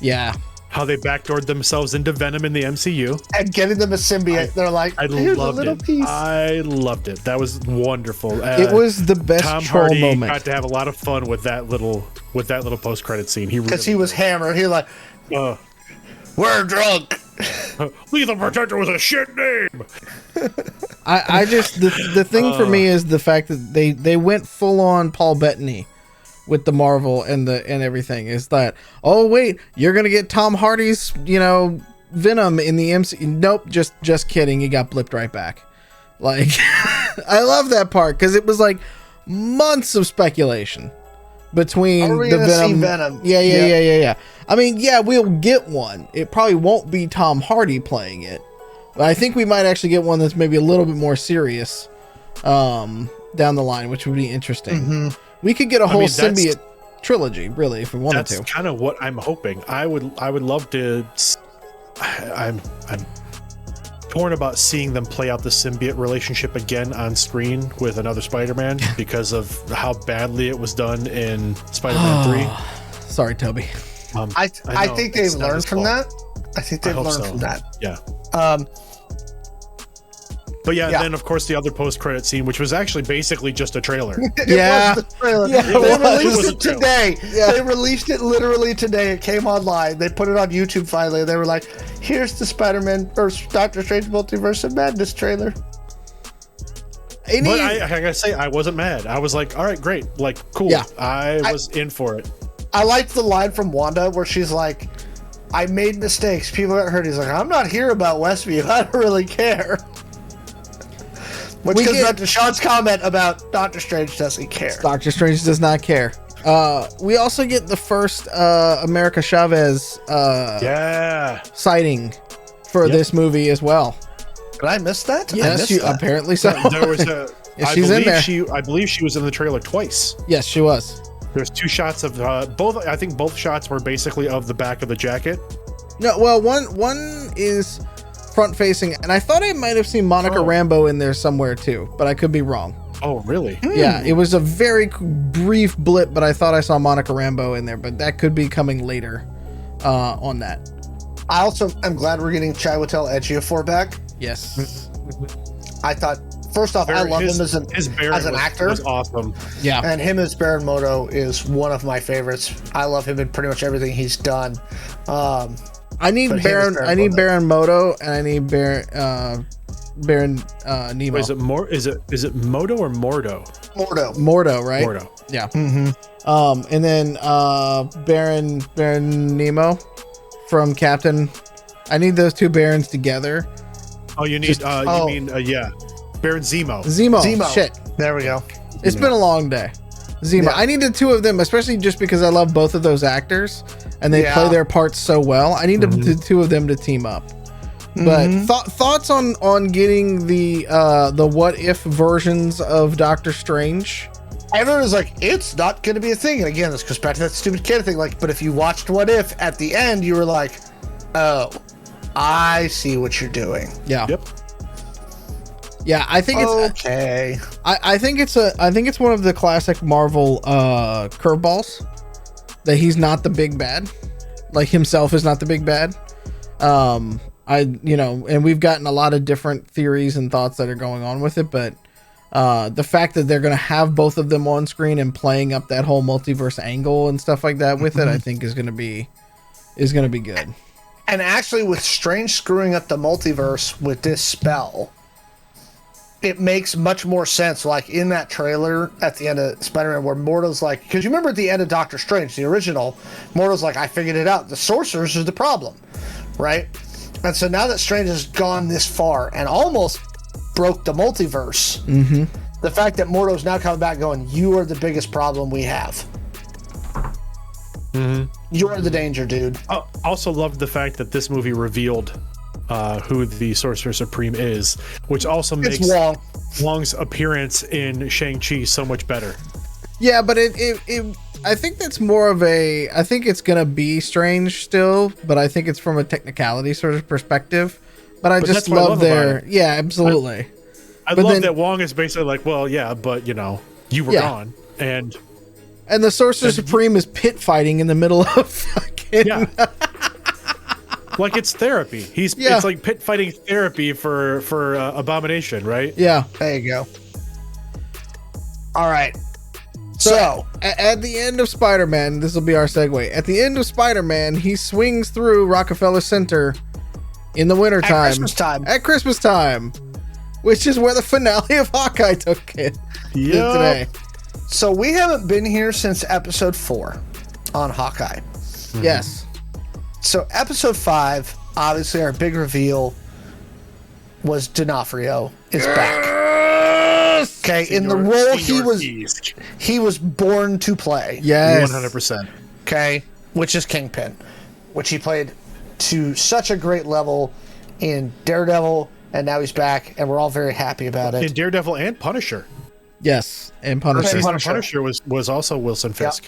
Yeah. How they backdoored themselves into Venom in the MCU and getting them a symbiote. They're like, here's a little piece. I loved it. That was wonderful. It was the best Tom troll Hardy moment. Got to have a lot of fun with that little post credit scene. Because he was hammered. He was like, we're drunk. Lethal Protector was a shit name. I just the thing for me is the fact that they went full on Paul Bettany with the Marvel and everything. Is that, oh wait, you're gonna get Tom Hardy's Venom in the MCU? Nope, just kidding. He got blipped right back. Like I love that part because it was like months of speculation between the Venom. Yeah. I mean, we'll get one. It probably won't be Tom Hardy playing it, but I think we might actually get one that's maybe a little bit more serious down the line, which would be interesting. We could get a whole symbiote trilogy, really, if we wanted to. That's kind of what I'm hoping. I would love to. I'm torn about seeing them play out the symbiote relationship again on screen with another Spider-Man because of how badly it was done in Spider-Man 3. Sorry, Toby. I think they've learned from that. I think they've learned from that. Yeah. But then of course the other post-credit scene, which was actually basically just a trailer. Yeah. It was the trailer. Yeah, They released it today. Yeah. They released it literally today. It came online. They put it on YouTube finally. They were like, "Here's the Spider-Man or Doctor Strange Multiverse of Madness trailer." But I gotta say, I wasn't mad. I was like, all right, great. Like, cool. Yeah. I was in for it. I liked the line from Wanda where she's like, "I made mistakes. People got hurt." He's like, "I'm not here about Westview. I don't really care." Which goes back to Sean's comment about Doctor Strange doesn't care. Doctor Strange does not care. We also get the first America Chavez sighting for this movie as well. Did I miss that? Yes, apparently so. There was a. She's in there. I believe she was in the trailer twice. Yes, she was. There's 2 shots of both. I think both shots were basically of the back of the jacket. No, well, one is front facing, and I thought I might have seen Monica Rambeau in there somewhere too, but I could be wrong. Oh, really? Yeah, it was a very brief blip, but I thought I saw Monica Rambeau in there, but that could be coming later on that. I also am glad we're getting Chiwetel Ejiofor back. Yes. I thought, first off, I love him as an actor. Was awesome. Yeah. And him as Baron Moto is one of my favorites. I love him in pretty much everything he's done. I need Baron Moto, and I need Baron Nemo. Wait, is it Moto or Mordo? Mordo, right? Mordo. Yeah. And then Baron Nemo from Captain. I need those 2 Barons together. Oh, you need you mean Baron Zemo. Zemo. Shit. There we go. It's been a long day. Zemo. Yeah. I need the 2 of them, especially just because I love both of those actors and they play their parts so well. I need the 2 of them to team up. But thoughts on getting the what if versions of Doctor Strange? Everyone was like, it's not going to be a thing. And again, this goes back to that stupid kid thing. Like, but if you watched What If at the end, you were like, oh, I see what you're doing. Yeah. Yep. Yeah, I think it's okay. I think it's one of the classic Marvel curveballs that he's not the big bad, like himself is not the big bad. And we've gotten a lot of different theories and thoughts that are going on with it, but the fact that they're going to have both of them on screen and playing up that whole multiverse angle and stuff like that with it, I think is going to be good. And actually, with Strange screwing up the multiverse with this spell, it makes much more sense. Like in that trailer at the end of Spider-Man, where Mordo's like, because you remember at the end of Doctor Strange, the original, Mordo's like, I figured it out. The sorcerers are the problem, right? And so now that Strange has gone this far and almost broke the multiverse, the fact that Mordo's now coming back going, you are the biggest problem we have. You're the danger, dude. I also loved the fact that this movie revealed who the Sorcerer Supreme is, which also makes Wong's appearance in Shang-Chi so much better. Yeah, but it I think that's more of I think it's gonna be Strange still, but I think it's from a technicality sort of perspective. But I just love yeah, absolutely. I love that Wong is basically like, well, yeah, but you were gone, and the Sorcerer Supreme is pit fighting in the middle of fucking. Yeah. Like it's therapy. It's like pit fighting therapy for Abomination, right? Yeah. There you go. All right. So at the end of Spider-Man, this will be our segue. At the end of Spider-Man, he swings through Rockefeller Center in the wintertime. At Christmas time. Which is where the finale of Hawkeye took it today. So we haven't been here since episode 4 on Hawkeye. Yes. So episode 5, obviously our big reveal was D'Onofrio is back. Okay, in the role he was born to play. Yes. 100%. Okay, which is Kingpin, which he played to such a great level in Daredevil, and now he's back, and we're all very happy about it. In Daredevil and Punisher. Yes, and Punisher. Punisher was also Wilson Fisk.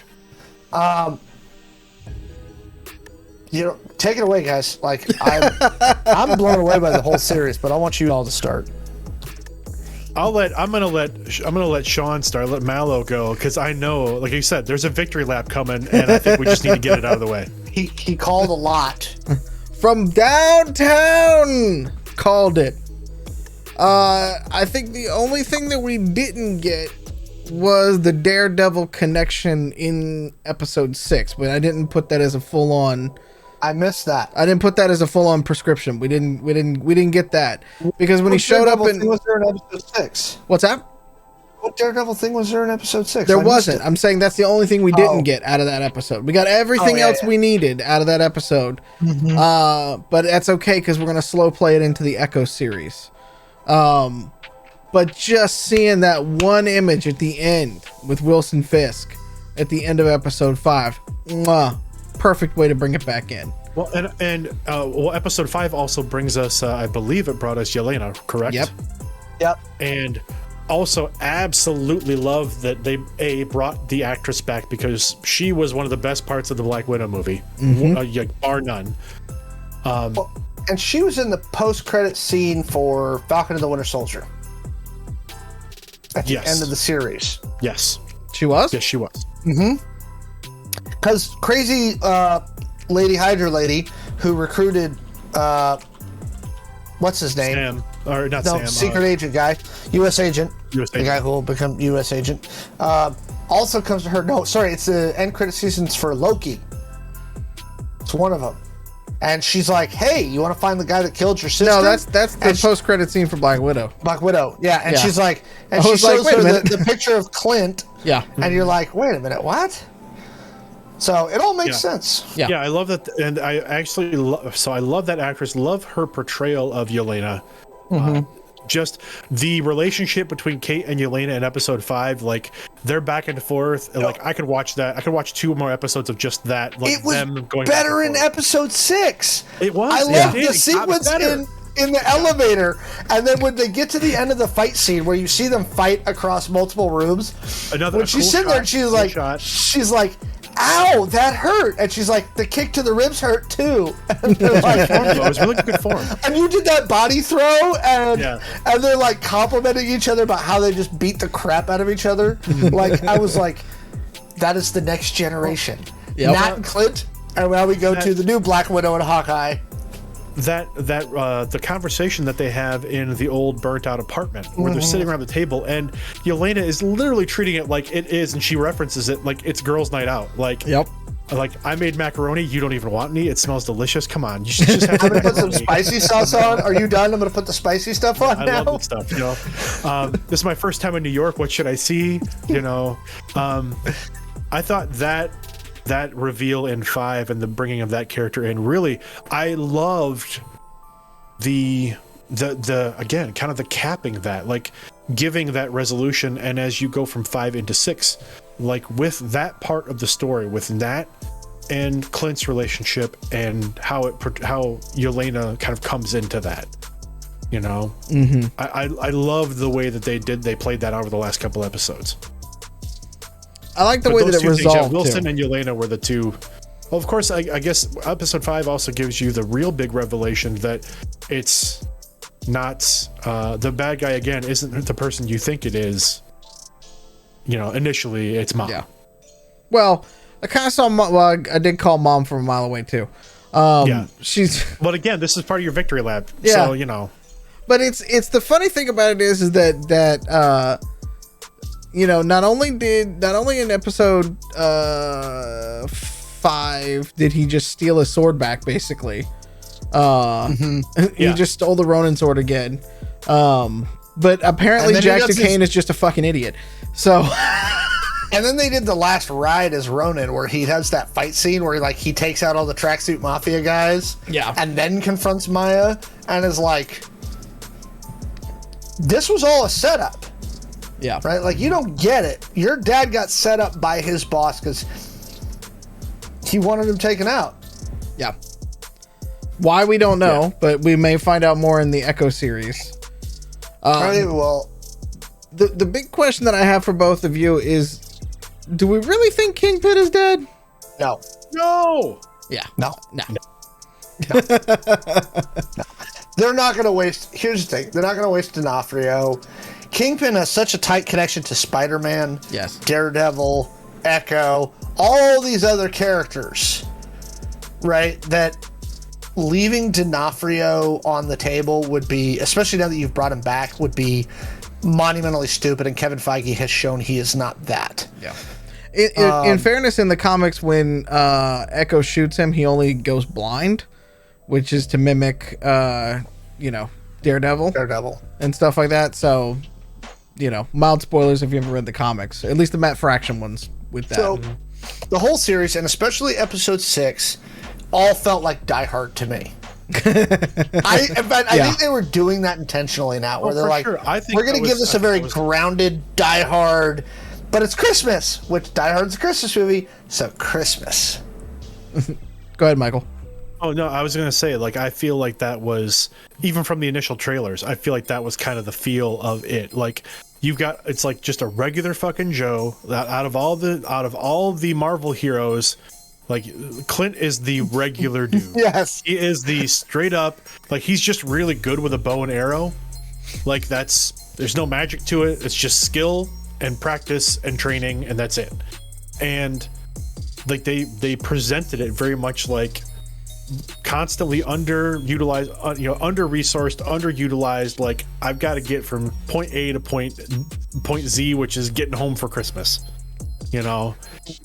take it away, guys. Like I'm blown away by the whole series, but I want you all to start. I'm gonna let Sean start. Let Mallo go, because I know, like you said, there's a victory lap coming, and I think we just need to get it out of the way. He called a lot from downtown. Called it. I think the only thing that we didn't get was the Daredevil connection in episode 6, but I didn't put that as a full on. I missed that. I didn't put that as a full on prescription. We didn't get that because when he showed up in. Was there in episode 6? What's that? What Daredevil thing was there in episode 6? There wasn't. I'm saying that's the only thing we didn't get out of that episode. We got everything else we needed out of that episode. Mm-hmm. But that's okay because we're gonna slow play it into the Echo series. But just seeing that one image at the end with Wilson Fisk at the end of episode 5, perfect way to bring it back in. Well, and episode 5 also brings us, I believe it brought us Yelena, correct? Yep. And also absolutely love that they brought the actress back, because she was one of the best parts of the Black Widow movie, bar none. And she was in the post-credit scene for Falcon and the Winter Soldier at the end of the series. Yes. She was? Yes, she was. Mm-hmm. Because crazy Lady Hydra lady who recruited, what's his name? Sam. Or not Sam. Secret agent guy. U.S. agent. The guy who will become U.S. agent. Also comes to her. No, sorry. It's the end credit seasons for Loki. It's one of them. And she's like, "Hey, you want to find the guy that killed your sister?" No, that's the post-credit scene for Black Widow. Black Widow, yeah. And she's like, and she shows her the picture of Clint. Yeah. And you're like, wait a minute, what? So it all makes sense. Yeah, I love that, and I actually I love that actress. Love her portrayal of Yelena. Mm-hmm. Just the relationship between Kate and Yelena in episode 5, like they're back and forth. And, like I could watch that. I could watch 2 more episodes of just that. Like it was them going better in episode 6. It was. I love the sequence in the elevator, and then when they get to the end of the fight scene where you see them fight across multiple rooms. When she's sitting there, and she's like, "Ow, that hurt!" And she's like, "The kick to the ribs hurt too." And they're like, it was really good form. And you did that body throw, and they're like complimenting each other about how they just beat the crap out of each other. Like I was like, that is the next generation. Nat and Clint, and now we go to the new Black Widow and Hawkeye. The conversation that they have in the old burnt out apartment where they're sitting around the table, and Yelena is literally treating it like it is, and she references it like it's girls' night out. Like, like I made macaroni, you don't even want any. It smells delicious. Come on, you should just have. I'm gonna put some spicy sauce on. Are you done? I'm gonna put the spicy stuff on now. I love that stuff. You know, this is my first time in New York. What should I see? You know, I thought that reveal in 5 and the bringing of that character in, really, I loved the again, kind of the capping that, like giving that resolution. And as you go from 5 into 6, like with that part of the story, with Nat and Clint's relationship and how Yelena kind of comes into that, you know, I love the way that they played that over the last couple episodes. I like the way that it resolved. Wilson and Yelena were the two. Well, of course, I guess episode 5 also gives you the real big revelation that it's not the bad guy again isn't the person you think it is. You know, initially it's Mom. Yeah. Well, I kind of saw Mom. Well, I did call Mom from a mile away too. She's. But again, this is part of your victory lap. Yeah. So you know. But it's the funny thing about it is that. You know, not only in episode 5 did he just steal his sword back, basically. He just stole the Ronin sword again. But apparently Jack Duquesne is just a fucking idiot. So. And then they did the last ride as Ronin, where he has that fight scene where he takes out all the tracksuit mafia guys. Yeah. And then confronts Maya and is like, "This was all a setup." Yeah. Right? Like, you don't get it. Your dad got set up by his boss because he wanted him taken out. Yeah. Why, we don't know, but we may find out more in the Echo series. Well, the big question that I have for both of you is, do we really think Kingpin is dead? No. No. Yeah. No. No. They're not going to waste. Here's the thing. They're not going to waste D'Onofrio. Kingpin has such a tight connection to Spider-Man, Yes. Daredevil, Echo, all these other characters, right? That leaving D'Onofrio on the table would be, especially now that you've brought him back, would be monumentally stupid. And Kevin Feige has shown he is not that. Yeah. In fairness, in the comics, when Echo shoots him, he only goes blind, which is to mimic, Daredevil and stuff like that. So, mild spoilers if you haven't read the comics, at least the Matt Fraction ones with that. So, the whole series, and especially episode 6, all felt like Die Hard to me. I think they were doing that intentionally now, where they're like, we're going to give this a very grounded Die Hard, but it's Christmas, which Die Hard's a Christmas movie, so Christmas. Go ahead, Michael. Oh, no, I was going to say, like, I feel like that was, even from the initial trailers, I feel like that was kind of the feel of it. Like, it's like just a regular fucking Joe. Out of all the Marvel heroes, like, Clint is the regular dude. Yes. He is the straight up, like, he's just really good with a bow and arrow. Like, there's no magic to it. It's just skill and practice and training, and that's it. And, like, they presented it very much like constantly under-resourced, underutilized. Like, I've got to get from point A to point Z, which is getting home for Christmas,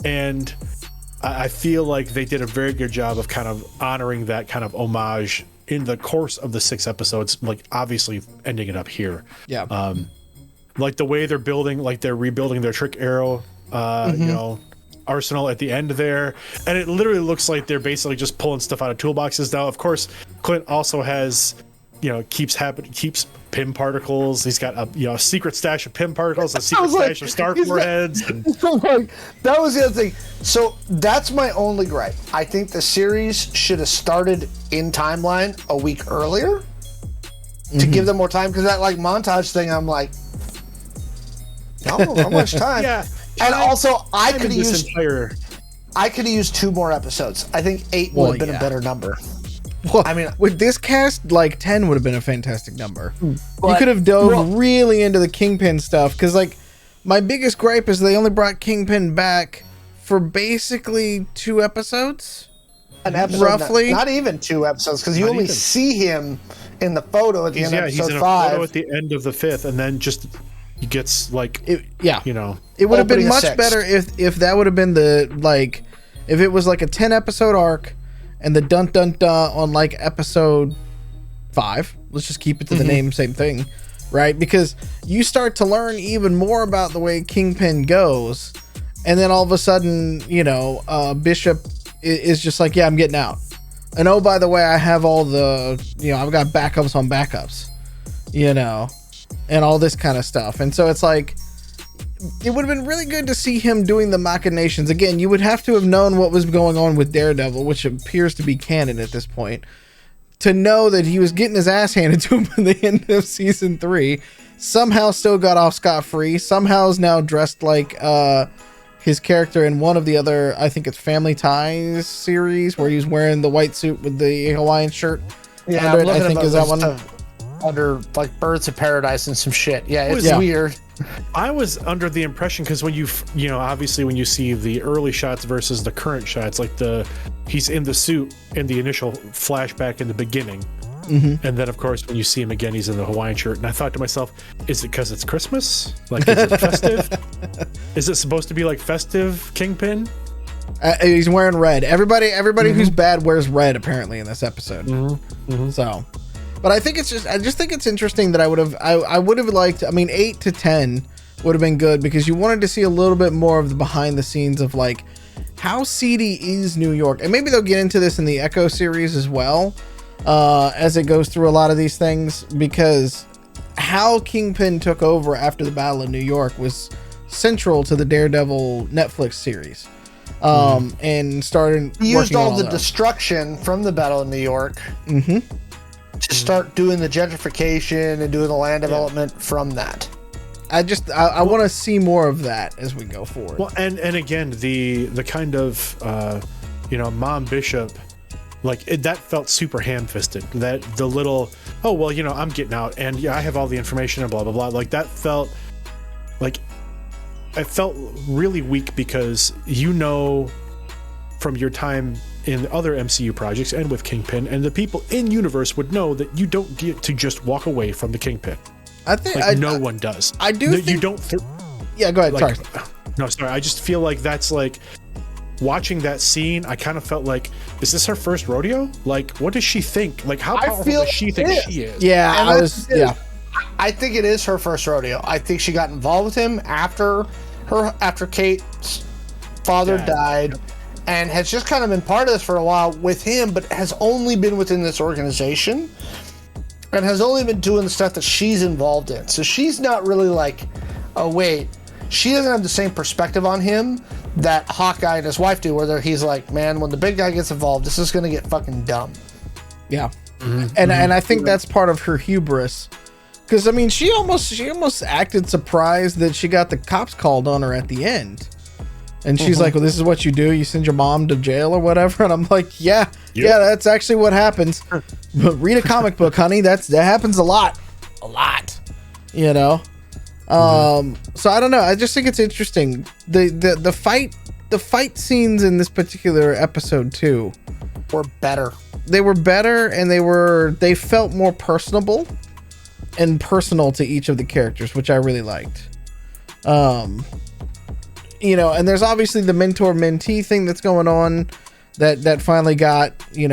and I feel like they did a very good job of kind of honoring that kind of homage in the course of the 6 episodes, like obviously ending it up here. Yeah. Like the way they're building, like they're rebuilding their trick arrow, arsenal at the end there, and it literally looks like they're basically just pulling stuff out of toolboxes now. Of course, Clint also has, keeps PIM particles. He's got a secret stash of PIM particles, a secret stash of Star Foreheads. That was the other thing. So that's my only gripe. I think the series should have started in timeline a week earlier to give them more time, because that like montage thing, I'm like, no, how much time? Yeah. And also, I could have used 2 more episodes. I think 8 would have been a better number. Well, I mean, with this cast, like 10 would have been a fantastic number. But, you could have dove really into the Kingpin stuff, because like my biggest gripe is they only brought Kingpin back for basically 2 episodes. An episode, roughly. Not even 2 episodes, because you only see him in the photo at the end of episode 5. He's in a photo at the end of the 5th, and then just he gets like it would have been much better if that would have been if it was like a 10 episode arc and the dun dun dun on like episode 5. Let's just keep it to the name, same thing, right? Because you start to learn even more about the way Kingpin goes, and then all of a sudden, Bishop is just like, yeah, I'm getting out, and oh, by the way, I have all the, I've got backups on backups, and all this kind of stuff. And so it's like, it would have been really good to see him doing the machinations. Again, you would have to have known what was going on with Daredevil, which appears to be canon at this point, to know that he was getting his ass handed to him at the end of season 3, somehow still got off scot-free, somehow is now dressed like his character in one of the other, I think it's Family Ties series, where he's wearing the white suit with the Hawaiian shirt. Yeah, under it, I think is that one. Under like Birds of Paradise and some shit. Yeah, it's weird. I was under the impression, because when obviously when you see the early shots versus the current shots, like he's in the suit in the initial flashback in the beginning, and then of course when you see him again, he's in the Hawaiian shirt, and I thought to myself, is it because it's Christmas? Like, is it festive? Is it supposed to be like festive Kingpin? He's wearing red. Everybody who's bad wears red apparently in this episode. So. But I just think it's interesting that I would have liked, 8 to 10 would have been good, because you wanted to see a little bit more of the behind the scenes of like how seedy is New York. And maybe they'll get into this in the Echo series as well, as it goes through a lot of these things, because how Kingpin took over after the Battle of New York was central to the Daredevil Netflix series. And started he used all the destruction from the Battle of New York. To start doing the gentrification and doing the land development from that. I want to see more of that as we go forward. Well, and again, the kind of Mom Bishop, like that felt super ham-fisted. That the little, oh well, I'm getting out, and yeah, I have all the information and blah blah blah. Like that felt like it felt really weak because from your time in other MCU projects and with Kingpin, and the people in universe would know that you don't get to just walk away from the Kingpin. I think no one does. I do. No, think, you don't. Yeah, go ahead. Like, sorry. No, sorry. I just feel like that's like watching that scene. I kind of felt like, is this her first rodeo? Like, what does she think? Like, how powerful does she think she is? Yeah, I think it is her first rodeo. I think she got involved with him after Kate's father died, and has just kind of been part of this for a while with him, but has only been within this organization and has only been doing the stuff that she's involved in. So she's not really like, oh wait, she doesn't have the same perspective on him that Hawkeye and his wife do, where he's like, man, when the big guy gets involved, this is going to get fucking dumb. Yeah. And I think that's part of her hubris. Because, I mean, she almost acted surprised that she got the cops called on her at the end. And she's like, well, this is what you do? You send your mom to jail or whatever? And I'm like, yeah, that's actually what happens. But read a comic book, honey. That happens a lot. A lot. So I don't know. I just think it's interesting. The fight scenes in this particular episode too were better. They were better, and they felt more personable and personal to each of the characters, which I really liked. And there's obviously the mentor-mentee thing that's going on that finally got, he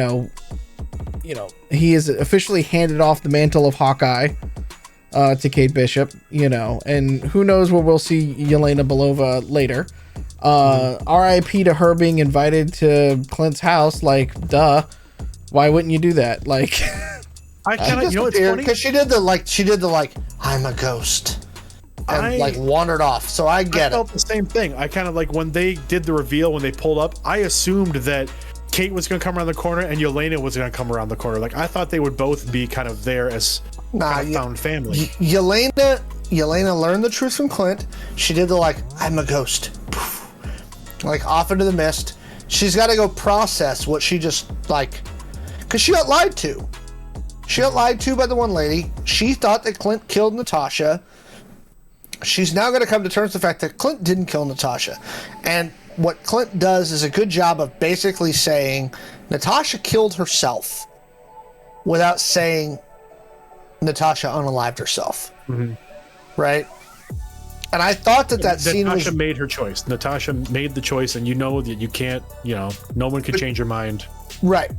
is officially handed off the mantle of Hawkeye to Kate Bishop, and who knows where we'll see Yelena Belova later. RIP to her being invited to Clint's house, like, duh. Why wouldn't you do that? Like, I kind of, it's funny because she did the I'm a ghost. And wandered off, so I felt the same thing. I kind of like when they did the reveal, when they pulled up, I assumed that Kate was going to come around the corner and Yelena was going to come around the corner. Like, I thought they would both be kind of there as found family. Yelena learned the truth from Clint. She did the I'm a ghost, like off into the mist. She's got to go process what she just because she got lied to. She got lied to by the one lady. She thought that Clint killed Natasha. She's now going to come to terms with the fact that Clint didn't kill Natasha. And what Clint does is a good job of basically saying Natasha killed herself without saying Natasha unalived herself. Mm-hmm. Right? And I thought that scene was... Natasha made her choice. Natasha made the choice, and that you can't, no one can change your mind. Right.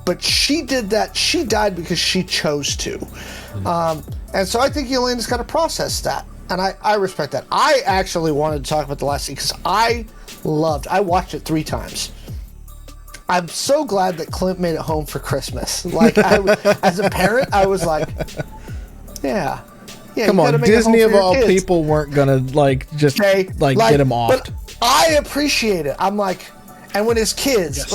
But she did that. She died because she chose to. Mm-hmm. And so I think Yelena's got to process that. And I respect that. I actually wanted to talk about the last scene because I watched it 3 times. I'm so glad that Clint made it home for Christmas. As a parent, I was like, yeah. Come on, Disney of all people weren't gonna get him off. But I appreciate it. I'm like, and when his kids,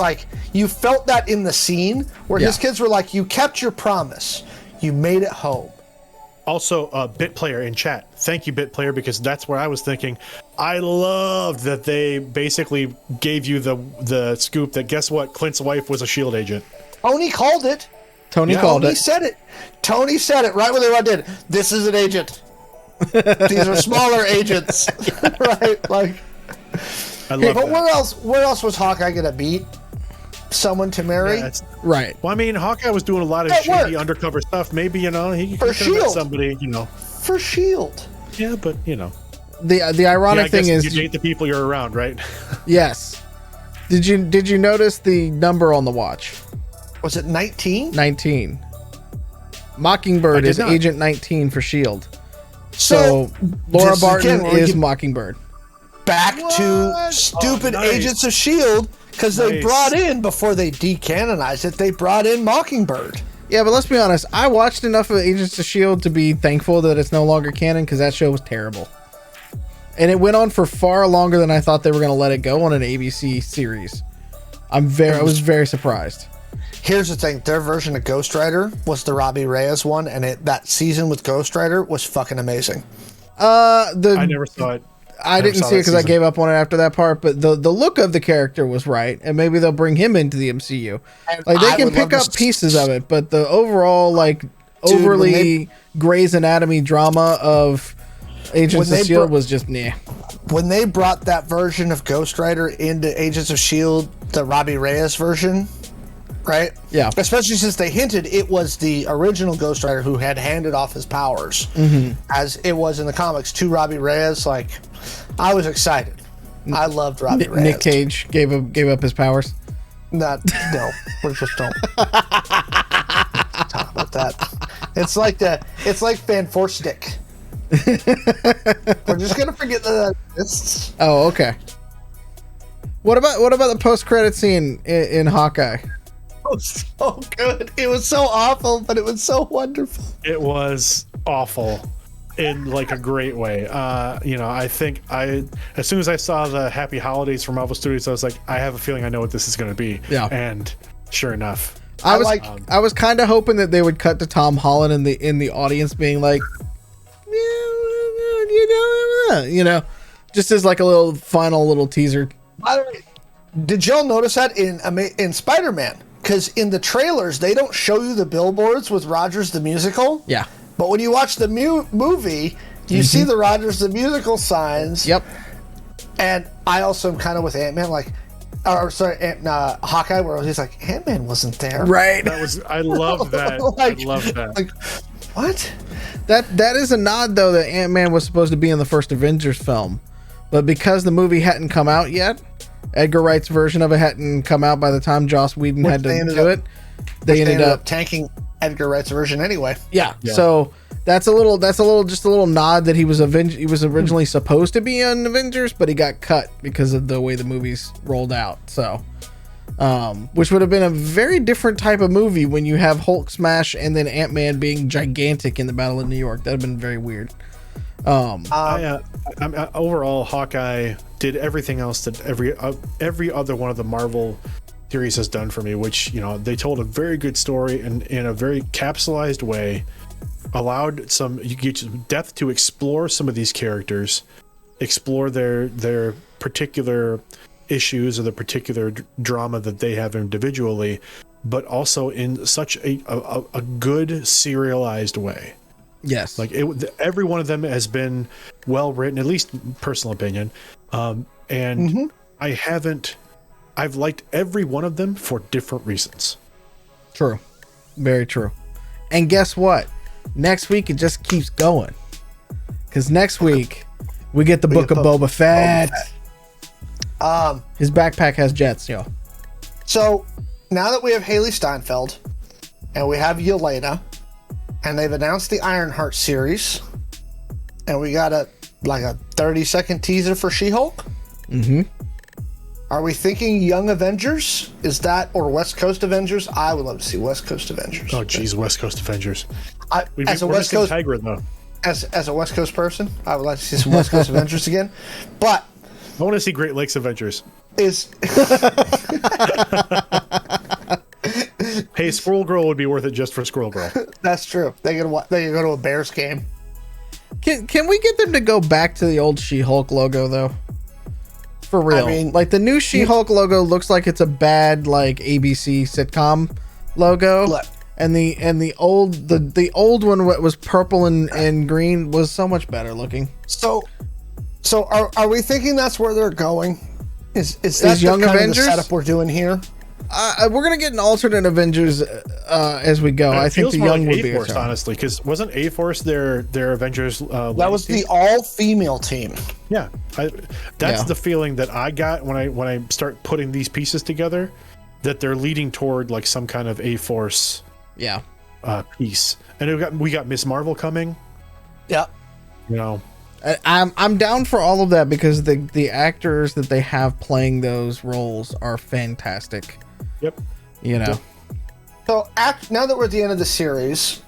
you felt that in the scene where his kids were like, you kept your promise. You made it home. Also, Bit Player in chat. Thank you, Bit Player, because that's where I was thinking. I loved that they basically gave you the scoop that, guess what? Clint's wife was a S.H.I.E.L.D. agent. Tony called it. Tony said it. Tony said it right when they did. This is an agent. These are smaller agents. Right? I love but that. where else was Hawkeye going to beat someone to marry? Yeah, right. Well, I mean, Hawkeye was doing a lot of shady undercover stuff. Maybe, he for S.H.I.E.L.D. somebody, For S.H.I.E.L.D. Yeah, but, The ironic thing is... You date the people you're around, right? Yes. Did you notice the number on the watch? Was it 19? 19. Mockingbird is Agent 19 for S.H.I.E.L.D. So Laura Barton is Mockingbird. Back to stupid Agents of S.H.I.E.L.D. because they brought in, before they decanonized it, they brought in Mockingbird. Yeah, but let's be honest. I watched enough of Agents of S.H.I.E.L.D. to be thankful that it's no longer canon, because that show was terrible. And it went on for far longer than I thought they were going to let it go on an ABC series. I was very surprised. Here's the thing. Their version of Ghost Rider was the Robbie Reyes one, and that season with Ghost Rider was fucking amazing. I never saw it. I didn't see it because I gave up on it after that part, but the look of the character was right, and maybe they'll bring him into the MCU. Like they can pick up pieces of it, but the overall like overly Grey's Anatomy drama of Agents of S.H.I.E.L.D. was just nah. When they brought that version of Ghost Rider into Agents of S.H.I.E.L.D., the Robbie Reyes version, right? Yeah. Especially since they hinted it was the original Ghost Rider who had handed off his powers, as it was in the comics, to Robbie Reyes. Like, I was excited. I loved Robbie Reyes. Nick Cage gave up his powers. No, we just don't talk about that. It's like Fan Force Stick. We're just gonna forget that exists. Oh, okay. What about the post-credit scene in Hawkeye? It was so good. It was so awful, but it was so wonderful. It was awful in like a great way. I think as soon as I saw the Happy Holidays from Marvel Studios, I was like, I have a feeling I know what this is going to be. Yeah. And sure enough, I was kind of hoping that they would cut to Tom Holland in the audience being like, just as like a little final little teaser. By the way, did y'all notice that in Spider-Man? Because in the trailers, they don't show you the billboards with Rogers the Musical. Yeah. But when you watch the movie, you see the Rogers the Musical signs. Yep. And I also am kind of with Ant-Man, Hawkeye, where he's like, Ant-Man wasn't there. Right. I love that. I love that. Like, what? That is a nod, though, that Ant-Man was supposed to be in the first Avengers film. But because the movie hadn't come out yet, Edgar Wright's version of it hadn't come out by the time Joss Whedon had to do it. They ended up tanking Edgar Wright's version anyway. Yeah. So that's a little nod that he was originally supposed to be on Avengers, but he got cut because of the way the movies rolled out. So, which would have been a very different type of movie when you have Hulk smash and then Ant-Man being gigantic in the Battle of New York. That'd have been very weird. Overall, Hawkeye did everything else that every other one of the Marvel series has done for me, which, they told a very good story and in a very capsulized way, allowed you get depth to explore some of these characters, explore their particular issues or the particular drama that they have individually, but also in such a good serialized way. Yes. Like every one of them has been well written, at least personal opinion. I've liked every one of them for different reasons. True. Very true. And guess what? Next week, it just keeps going. Because next week, we get the Book of Boba Fett. His backpack has jets, yo. So, now that we have Haley Steinfeld, and we have Yelena, and they've announced the Ironheart series, and we got a 30-second teaser for She-Hulk. Mm-hmm. Are we thinking Young Avengers? Is that, or West Coast Avengers? I would love to see West Coast Avengers. Oh, geez, West Coast Avengers. As a West Coast Tiger, though. As a West Coast person, I would like to see some West Coast Avengers again. But I want to see Great Lakes Avengers. Hey, Squirrel Girl would be worth it just for Squirrel Girl. That's true. They can go to a Bears game. Can we get them to go back to the old She-Hulk logo though? For real. I mean, like the new She-Hulk logo looks like it's a bad ABC sitcom logo. Look. And the old one was purple and green was so much better looking. So are we thinking that's where they're going? Is that Young Avengers the setup we're doing here? We're gonna get an alternate Avengers as we go. I think the Young would be A-Force, honestly, because wasn't A-Force their Avengers? That was the all-female team. Yeah, that's the feeling that I got when I start putting these pieces together, that they're leading toward like some kind of A-Force piece. And we got Miss Marvel coming. Yeah, I'm down for all of that because the actors that they have playing those roles are fantastic. Yep. So now that we're at the end of the series,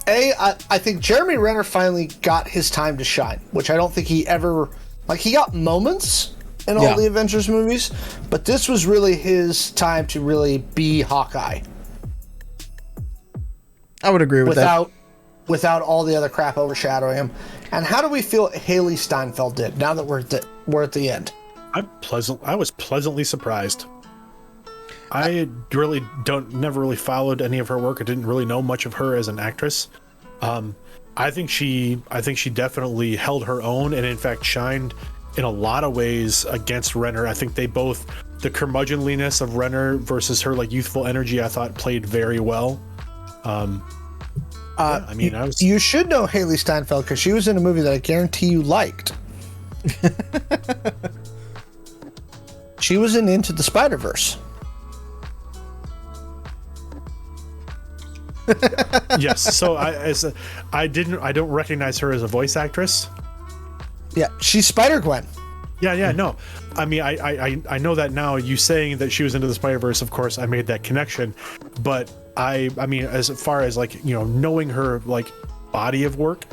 I think Jeremy Renner finally got his time to shine, which I don't think he ever he got moments in all the Avengers movies, but this was really his time to really be Hawkeye. I would agree with that. without all the other crap overshadowing him? And how do we feel Haley Steinfeld did now that we're at the end? I was pleasantly surprised. I really never really followed any of her work. I didn't really know much of her as an actress. I think she definitely held her own, and in fact shined in a lot of ways against Renner. I think they both, the curmudgeonliness of Renner versus her like youthful energy, I thought played very well. You should know Haley Steinfeld because she was in a movie that I guarantee you liked. She was in Into the Spider-Verse. Yes. So I don't recognize her as a voice actress. Yeah, she's Spider-Gwen. Yeah, no. I mean, I know that now. You saying that she was Into the Spider-Verse, of course, I made that connection. But I mean, as far as like, knowing her like body of work,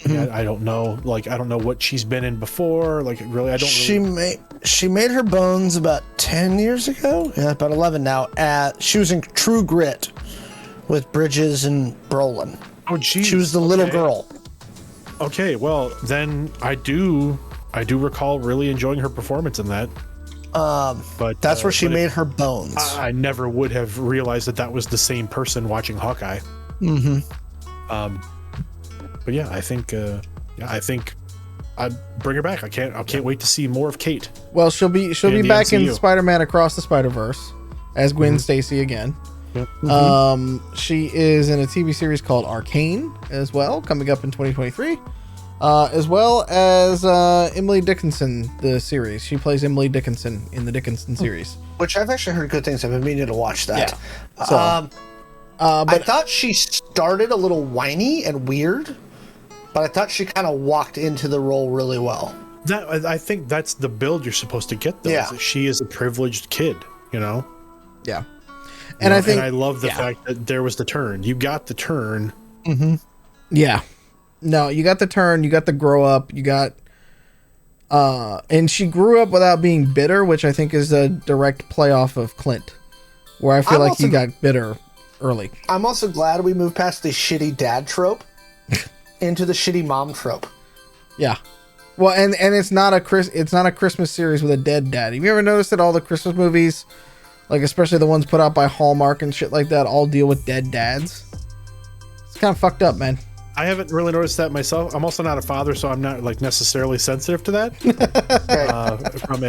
I don't know. Like, I don't know what she's been in before. Like, really, I don't. She made her bones about 10 years ago. Yeah, about 11 now. She was in True Grit with Bridges and Brolin. Oh, geez. She was the little girl. Okay, well then I do recall really enjoying her performance in that. But that's where she made her bones. I never would have realized that was the same person watching Hawkeye. But yeah, I think I'd bring her back. I can't wait to see more of Kate. Well, she'll be back MCU. in Spider-Man Across the Spider-Verse as Gwen Stacy again. Yep. She is in a TV series called Arcane as well, coming up in 2023. As well as Emily Dickinson, the series. She plays Emily Dickinson in the Dickinson series, which I've actually heard good things. I've been meaning to watch that. Yeah. So, I thought she started a little whiny and weird, but I thought she kind of walked into the role really well. I think that's the build you're supposed to get, though. Yeah. Is that she is a privileged kid, Yeah. And I love the fact that there was the turn. You got the turn. Mm-hmm. Yeah. No, you got the turn. You got the grow up. You got, and she grew up without being bitter, which I think is a direct play off of Clint, where I feel like he got bitter early. I'm also glad we moved past the shitty dad trope into the shitty mom trope. Yeah. Well, and it's not a Christmas series with a dead dad. Have you ever noticed that all the Christmas movies, like especially the ones put out by Hallmark and shit like that, all deal with dead dads? It's kind of fucked up, man. I haven't really noticed that myself. I'm also not a father, so I'm not like necessarily sensitive to that. From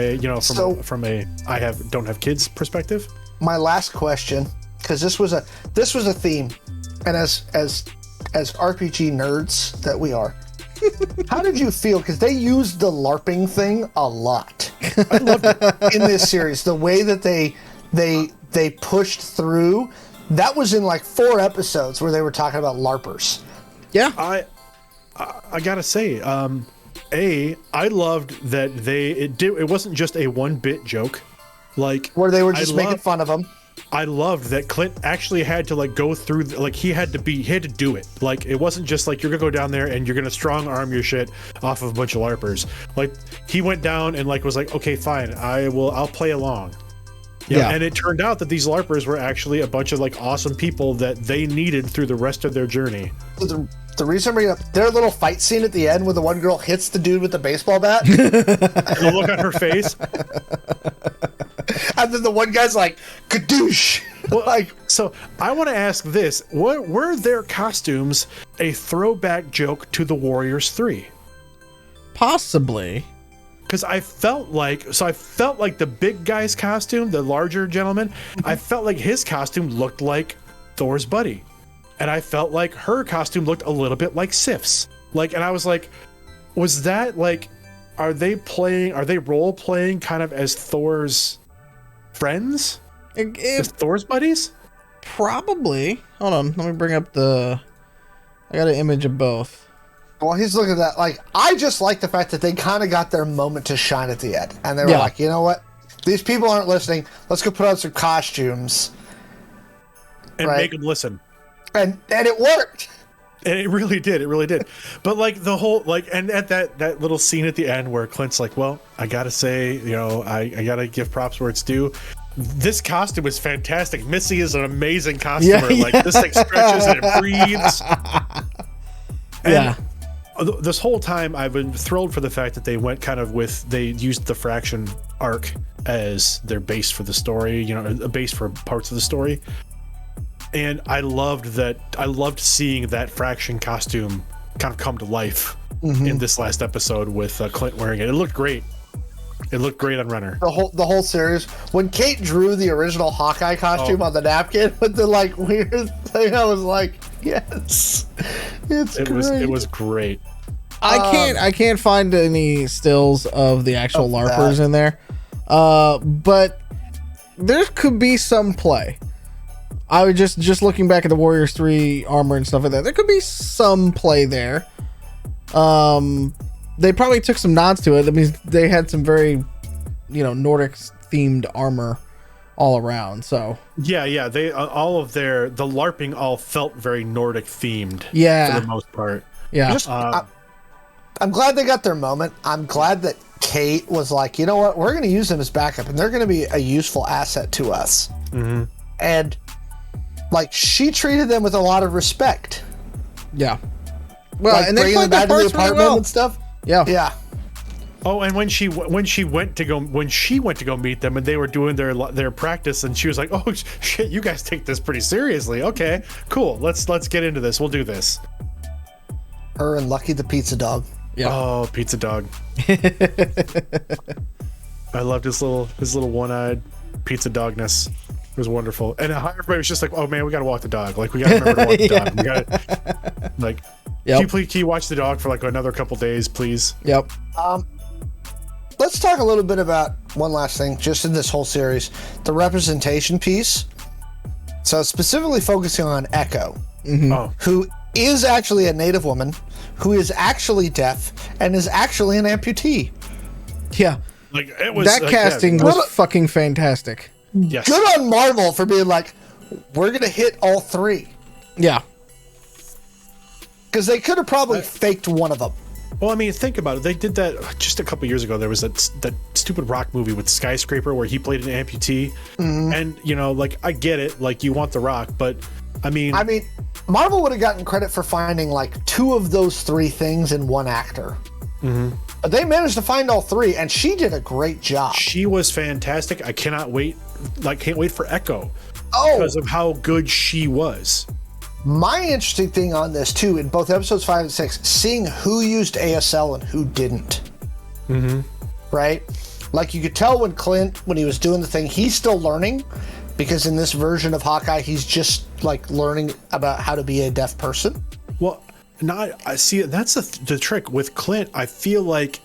a don't have kids perspective. My last question, because this was a theme, and as RPG nerds that we are, how did you feel? Because they used the LARPing thing a lot. I loved it in this series. The way that they pushed through. That was in like 4 episodes where they were talking about LARPers. Yeah, I gotta say, I loved that it wasn't just a 1-bit joke, like where they were just making fun of them. I loved that Clint actually had to like go through, like he had to do it. Like it wasn't just like you're gonna go down there and you're gonna strong arm your shit off of a bunch of LARPers. Like he went down and like was like, okay, fine, I'll play along. Yeah, and it turned out that these LARPers were actually a bunch of like awesome people that they needed through the rest of their journey. The reason I'm bringing up their little fight scene at the end where the one girl hits the dude with the baseball bat. The look on her face. And then the one guy's like, kadoosh. Well, so I want to ask this. Were their costumes a throwback joke to the Warriors 3? Possibly. Because I felt like the big guy's costume, the larger gentleman, I felt like his costume looked like Thor's buddy. And I felt like her costume looked a little bit like Sif's. Like, and I was like, was that like, are they role playing kind of as Thor's friends? As Thor's buddies? Probably. Hold on, let me bring up I got an image of both. Well, he's looking at that. Like, I just like the fact that they kind of got their moment to shine at the end. And they were like, you know what? These people aren't listening. Let's go put on some costumes. And make them listen. And it worked. And it really did. But like the whole, like, and at that little scene at the end where Clint's like, well, I gotta say, I gotta give props where it's due. This costume is fantastic. Missy is an amazing costumer. Like this thing stretches and it breathes. Yeah. This whole time I've been thrilled for the fact that they went they used the Fraction arc as their base for the story, you know, a base for parts of the story. And I loved seeing that Fraction costume kind of come to life in this last episode with Clint wearing it. It looked great. It looked great on Renner. The whole series. When Kate drew the original Hawkeye costume on the napkin with the like weird thing, I was like, yes, it was great. I can't find any stills of the actual LARPers in there, but there could be some play. I would just looking back at the Warriors 3 armor and stuff like that. There could be some play there. They probably took some nods to it. I mean, they had some very, Nordic themed armor all around. So yeah, they all of the LARPing all felt very Nordic themed. Yeah, for the most part. Yeah, I'm glad they got their moment. I'm glad that Kate was like, you know what, we're going to use them as backup, and they're going to be a useful asset to us. Mm-hmm. And like she treated them with a lot of respect. Yeah. Well, like, and they played their parts really well and stuff. Yeah. Oh, and when she went to go meet them, and they were doing their practice, and she was like, "Oh shit, you guys take this pretty seriously. Okay, cool. Let's get into this. We'll do this." Her and Lucky the pizza dog. Yeah. Oh, pizza dog. I loved his little one-eyed pizza dogness. It was wonderful, and everybody was just like, "Oh man, we gotta walk the dog. Like we gotta remember to walk the dog. We gotta like." Yep. Can you watch the dog for like another couple days, please? Yep. Let's talk a little bit about one last thing, just in this whole series, the representation piece. So specifically focusing on Echo, who is actually a Native woman, who is actually deaf, and is actually an amputee. Yeah. Like it was that like, casting was fucking fantastic. Yes. Good on Marvel for being like, we're gonna hit all three. Yeah. Because they could have probably faked one of them. Well, I mean, think about it. They did that just a couple years ago. There was that stupid rock movie with Skyscraper where he played an amputee. Mm-hmm. And, like, I get it. Like, you want The Rock, but, I mean, Marvel would have gotten credit for finding, like, 2 of those 3 things in one actor. Mm-hmm. But they managed to find all 3, and she did a great job. She was fantastic. I cannot wait. Like, can't wait for Echo. Oh. Because of how good she was. My interesting thing on this, too, in both episodes 5 and 6, seeing who used ASL and who didn't. Mm-hmm. Right? Like, you could tell when Clint, when he was doing the thing, he's still learning, because in this version of Hawkeye, he's just, like, learning about how to be a deaf person. Well, now I see that's the trick. With Clint, I feel like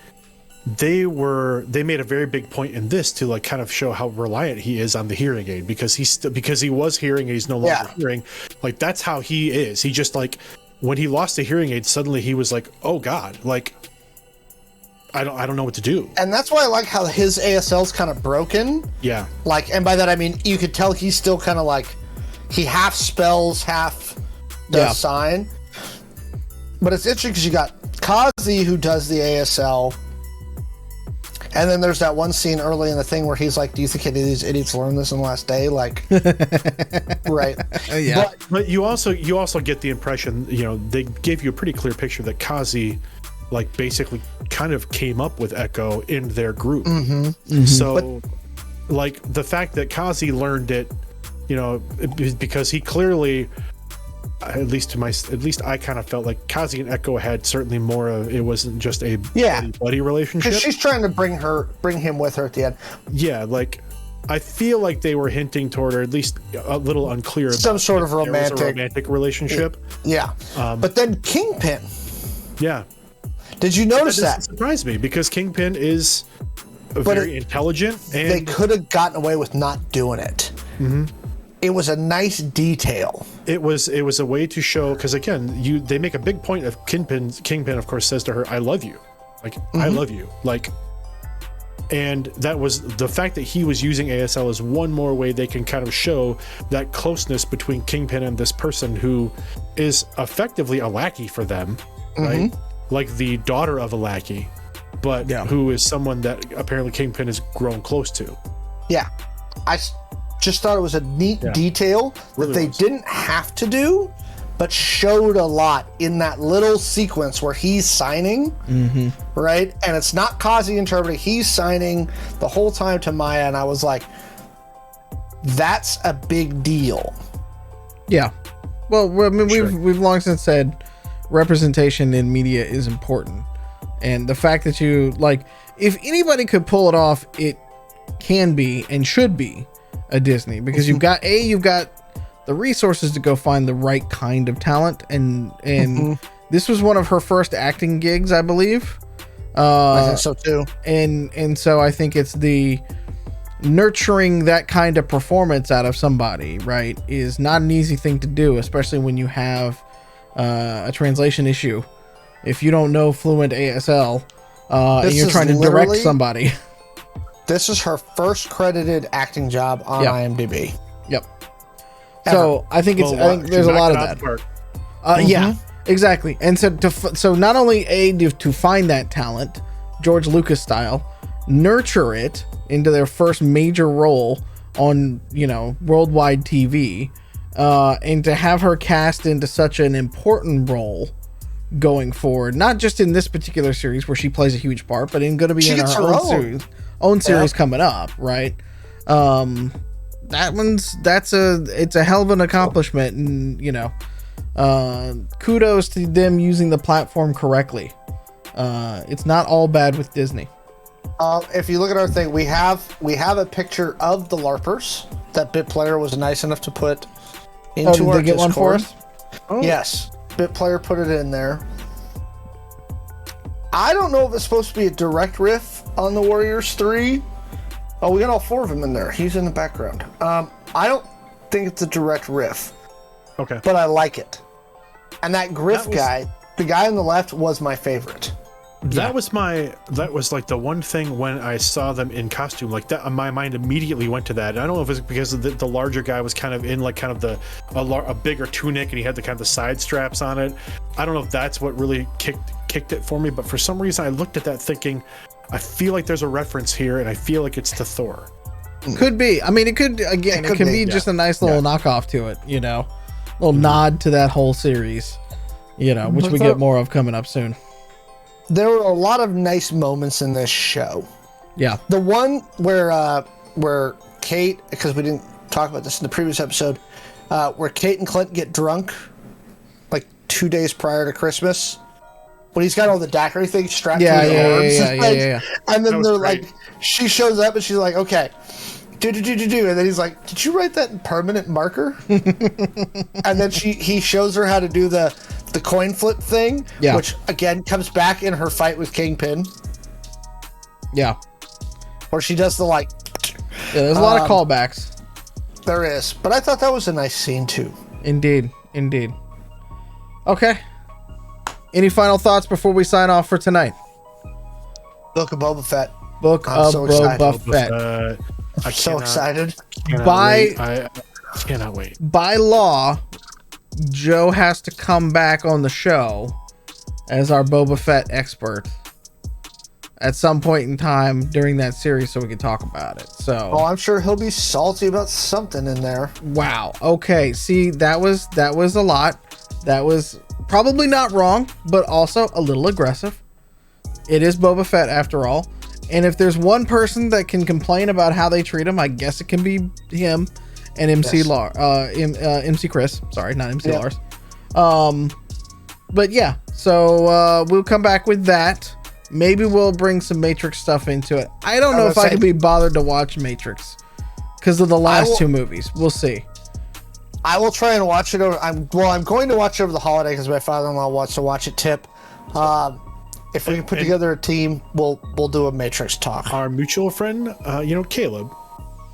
they made a very big point in this to like kind of show how reliant he is on the hearing aid, because he was hearing and he's no longer hearing. Like that's how he is. He just like when he lost the hearing aid, suddenly he was like, oh God, like I don't know what to do. And that's why I like how his ASL's kind of broken. Yeah. Like, and by that I mean you could tell he's still kind of like he half spells, half does sign. But it's interesting because you got Kazi who does the ASL. And then there's that one scene early in the thing where he's like, do you think any of these idiots learned this in the last day? Like, right. Yeah. But you also get the impression, they gave you a pretty clear picture that Kazi, like, basically kind of came up with Echo in their group. Mm-hmm. Mm-hmm. So, like, the fact that Kazi learned it, because he clearly... At least I kind of felt like Kazi and Echo had certainly more of it wasn't just a buddy relationship. Because she's trying to bring him with her at the end. Yeah, like I feel like they were hinting toward, or at least a little unclear, some sort of romantic relationship. Yeah, but then Kingpin. Yeah, did you notice that? Surprised me because Kingpin is very intelligent, and they could have gotten away with not doing it. Mm-hmm. It was a nice detail. It was a way to show, because again, they make a big point of Kingpin of course says to her, I love you. Like, I love you. Like, and that was the fact that he was using ASL is one more way they can kind of show that closeness between Kingpin and this person who is effectively a lackey for them, right? Like the daughter of a lackey, but who is someone that apparently Kingpin has grown close to. Yeah. I just thought it was a neat detail that they didn't have to do, but showed a lot in that little sequence where he's signing, right? And it's not Kazi interpreting, he's signing the whole time to Maya, and I was like, that's a big deal. Yeah. Well, I mean, we've long since said representation in media is important. And the fact that you, like, if anybody could pull it off, it can be and should be a Disney, because you've got the resources to go find the right kind of talent, and this was one of her first acting gigs, I believe. I think so too. And so I think it's the nurturing that kind of performance out of somebody, right, is not an easy thing to do, especially when you have a translation issue. If you don't know fluent ASL and you're trying to direct somebody. This is her first credited acting job on IMDb. Yep. So I think there's a lot of that. Yeah, exactly. And so not only to find that talent, George Lucas style, nurture it into their first major role on, worldwide TV, and to have her cast into such an important role going forward, not just in this particular series where she plays a huge part, but going to be in her own series coming up, right? It's a hell of an accomplishment, and kudos to them using the platform correctly. It's not all bad with Disney. If you look at our thing, we have a picture of the LARPers that BitPlayer was nice enough to put into our Discord. Did they get one for us? Oh. Yes, BitPlayer put it in there. I don't know if it's supposed to be a direct riff on the Warriors 3. Oh, we got all 4 of them in there. He's in the background. I don't think it's a direct riff. Okay. But I like it. And that guy, the guy on the left, was my favorite. That was like the one thing when I saw them in costume, like that, my mind immediately went to that. And I don't know if it's because the larger guy was kind of in like kind of a bigger tunic, and he had the kind of the side straps on it. I don't know if that's what really kicked it for me, but for some reason I looked at that thinking, I feel like there's a reference here, and I feel like it's to Thor. Could be. I mean, it could be just a nice little knockoff to it, little nod to that whole series, which we get more of coming up soon. There were a lot of nice moments in this show. Yeah. The one where Kate, because we didn't talk about this in the previous episode, where Kate and Clint get drunk like 2 days prior to Christmas, when he's got all the daiquiri things strapped to his arms. Yeah. And then they're great. Like, she shows up and she's like, okay, do. And then he's like, did you write that in permanent marker? And then he shows her how to do the coin flip thing, which again comes back in her fight with Kingpin. Yeah. Where she does the like. Yeah, there's a lot of callbacks. There is. But I thought that was a nice scene too. Indeed. Okay. Any final thoughts before we sign off for tonight? Book of Boba Fett. Boba Fett. I'm so excited. I cannot wait. By law, Joe has to come back on the show as our Boba Fett expert at some point in time during that series so we can talk about it. So, I'm sure he'll be salty about something in there. Wow. Okay. See, that was a lot. That was probably not wrong, but also a little aggressive. It is Boba Fett after all. And if there's one person that can complain about how they treat him, I guess it can be him and MC Chris. Sorry, not MC Lars. But yeah, so we'll come back with that. Maybe we'll bring some Matrix stuff into it. I don't know if I can be bothered to watch Matrix because of the last 2 movies. We'll see. I will try and watch it over. I'm going to watch it over the holiday because my father-in-law wants to watch it. If we can put together a team, we'll do a Matrix talk. Our mutual friend, Caleb,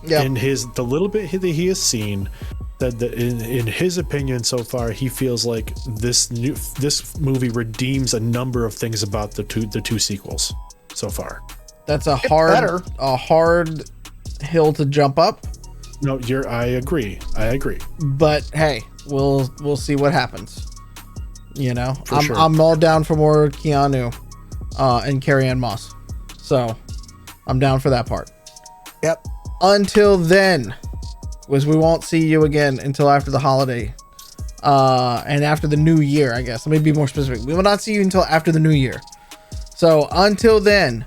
in the little bit that he has seen, said that in his opinion so far, he feels like this movie redeems a number of things about the two sequels so far. That's a hard hill to jump up. No, I agree. But hey, we'll see what happens. Sure. I'm all down for more Keanu and Carrie-Anne Moss. So I'm down for that part. Yep. Until then, we won't see you again until after the holiday and after the new year, I guess. Let me be more specific. We will not see you until after the new year. So until then,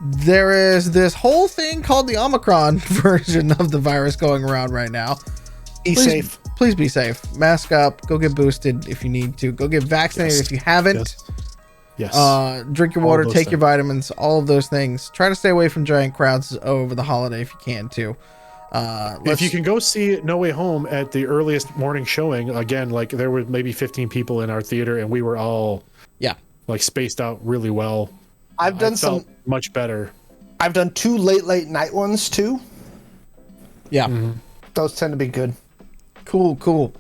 there is this whole thing called the Omicron version of the virus going around right now. Be safe. Please be safe. Mask up. Go get boosted if you need to. Go get vaccinated if you haven't. Yes. Drink your water. Take your vitamins. All of those things. Try to stay away from giant crowds over the holiday if you can too. If you can go see No Way Home at the earliest morning showing, again, like there were maybe 15 people in our theater, and we were all like spaced out really well. I've done some much better. I've done 2 late night ones too. Yeah. Mm-hmm. Those tend to be good. Cool.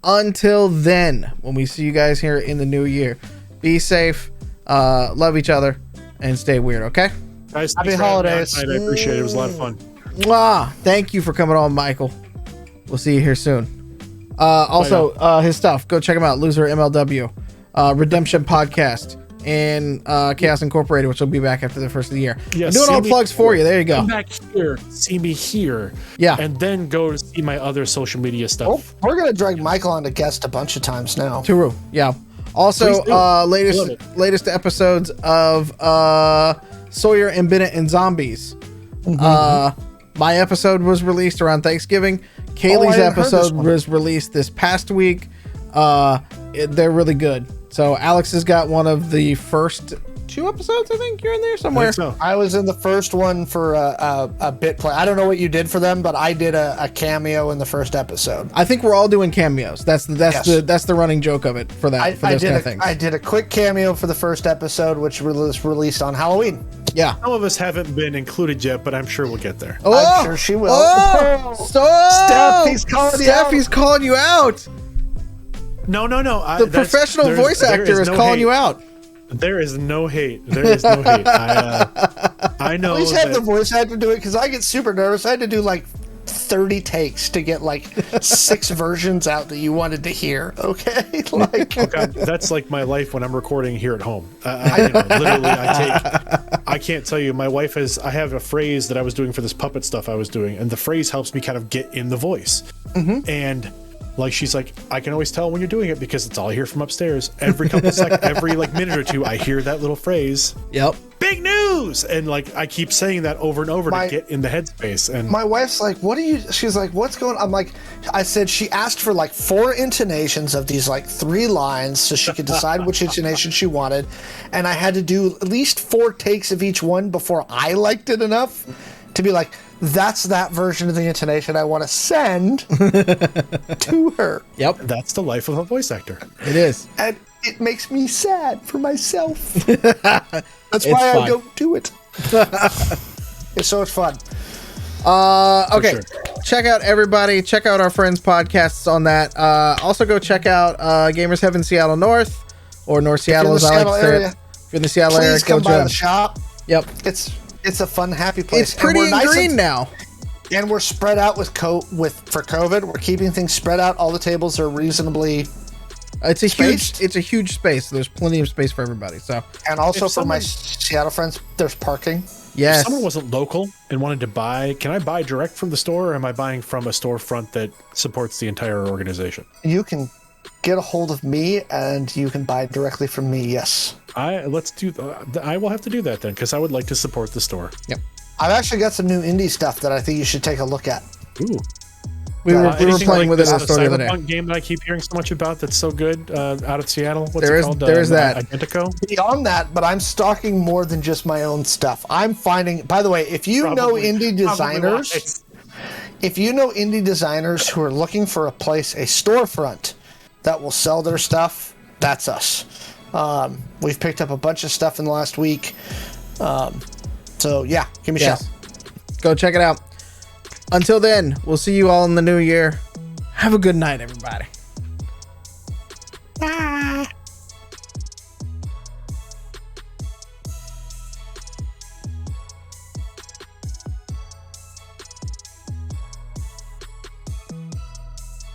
Until then, when we see you guys here in the new year, be safe, love each other, and stay weird, okay? Guys, Happy holidays. I appreciate it. It was a lot of fun. Mwah! Thank you for coming on, Michael. We'll see you here soon. Also, his stuff, go check him out. Loser MLW, Redemption Podcast, and Chaos Incorporated, which will be back after the first of the year. Yeah, I'm doing all plugs for you. There you go. Come back here, see me here. Yeah. And then go to see my other social media stuff. Oh, we're going to drag Michael on to guest a bunch of times now. True. Yeah. Also, latest episodes of Sawyer and Bennett and Zombies. My episode was released around Thanksgiving. Kaylee's episode was released this past week. They're really good. So Alex has got one of the first 2 episodes. I think you're in there somewhere. I was in the first one for a bit play. I don't know what you did for them, but I did a cameo in the first episode. I think we're all doing cameos. That's the running joke of it for that. For those kind of things. I did a quick cameo for the first episode, which was released on Halloween. Yeah. Some of us haven't been included yet, but I'm sure we'll get there. I'm sure she will. Steph, calling you out. No. The professional voice actor is calling you out. There is no hate. I know. Please have the voice actor do it, because I get super nervous. I had to do like 30 takes to get like 6 versions out that you wanted to hear. Okay, that's like my life when I'm recording here at home. I can't tell you. My wife I have a phrase that I was doing for this puppet stuff I was doing, and the phrase helps me kind of get in the voice. And like, she's like, I can always tell when you're doing it because it's all I hear from upstairs. Every couple seconds, every like minute or two, I hear that little phrase. Yep. Big news! And like, I keep saying that over and over to get in the headspace. And my wife's like, she's like, what's going on? I'm like, I said, she asked for like 4 intonations of these like 3 lines so she could decide which intonation she wanted. And I had to do at least 4 takes of each one before I liked it enough to be like, that's that version of the intonation I want to send to her. Yep. That's the life of a voice actor. It is. And it makes me sad for myself. That's why I don't do it. It's so much fun. Okay. Sure. Check out everybody. Check out our friends' podcasts on that. Also go check out Gamers Heaven Seattle North, or North Seattle as I like to say it. If you're in the Seattle area, come by the shop. Yep. It's a fun, happy place. It's pretty and green now. And we're spread out for COVID. We're keeping things spread out. All the tables are reasonably spaced. It's a huge space. There's plenty of space for everybody. So, and also for my Seattle friends, there's parking. Yes. If someone wasn't local and wanted to buy, can I buy direct from the store, or am I buying from a storefront that supports the entire organization? You can get a hold of me and you can buy directly from me. Yes. I will have to do that then, because I would like to support the store. Yep. I've actually got some new indie stuff that I think you should take a look at. Ooh. We were playing with it in the store the other day. Cyberpunk game that I keep hearing so much about that's so good out of Seattle. What's it called? There is that. Identico? Beyond that, but I'm stocking more than just my own stuff. I'm finding, by the way, if you know indie designers who are looking for a storefront that will sell their stuff, that's us. We've picked up a bunch of stuff in the last week. So yeah, give me a shout. Go check it out. Until then, we'll see you all in the new year. Have a good night, everybody. Bye.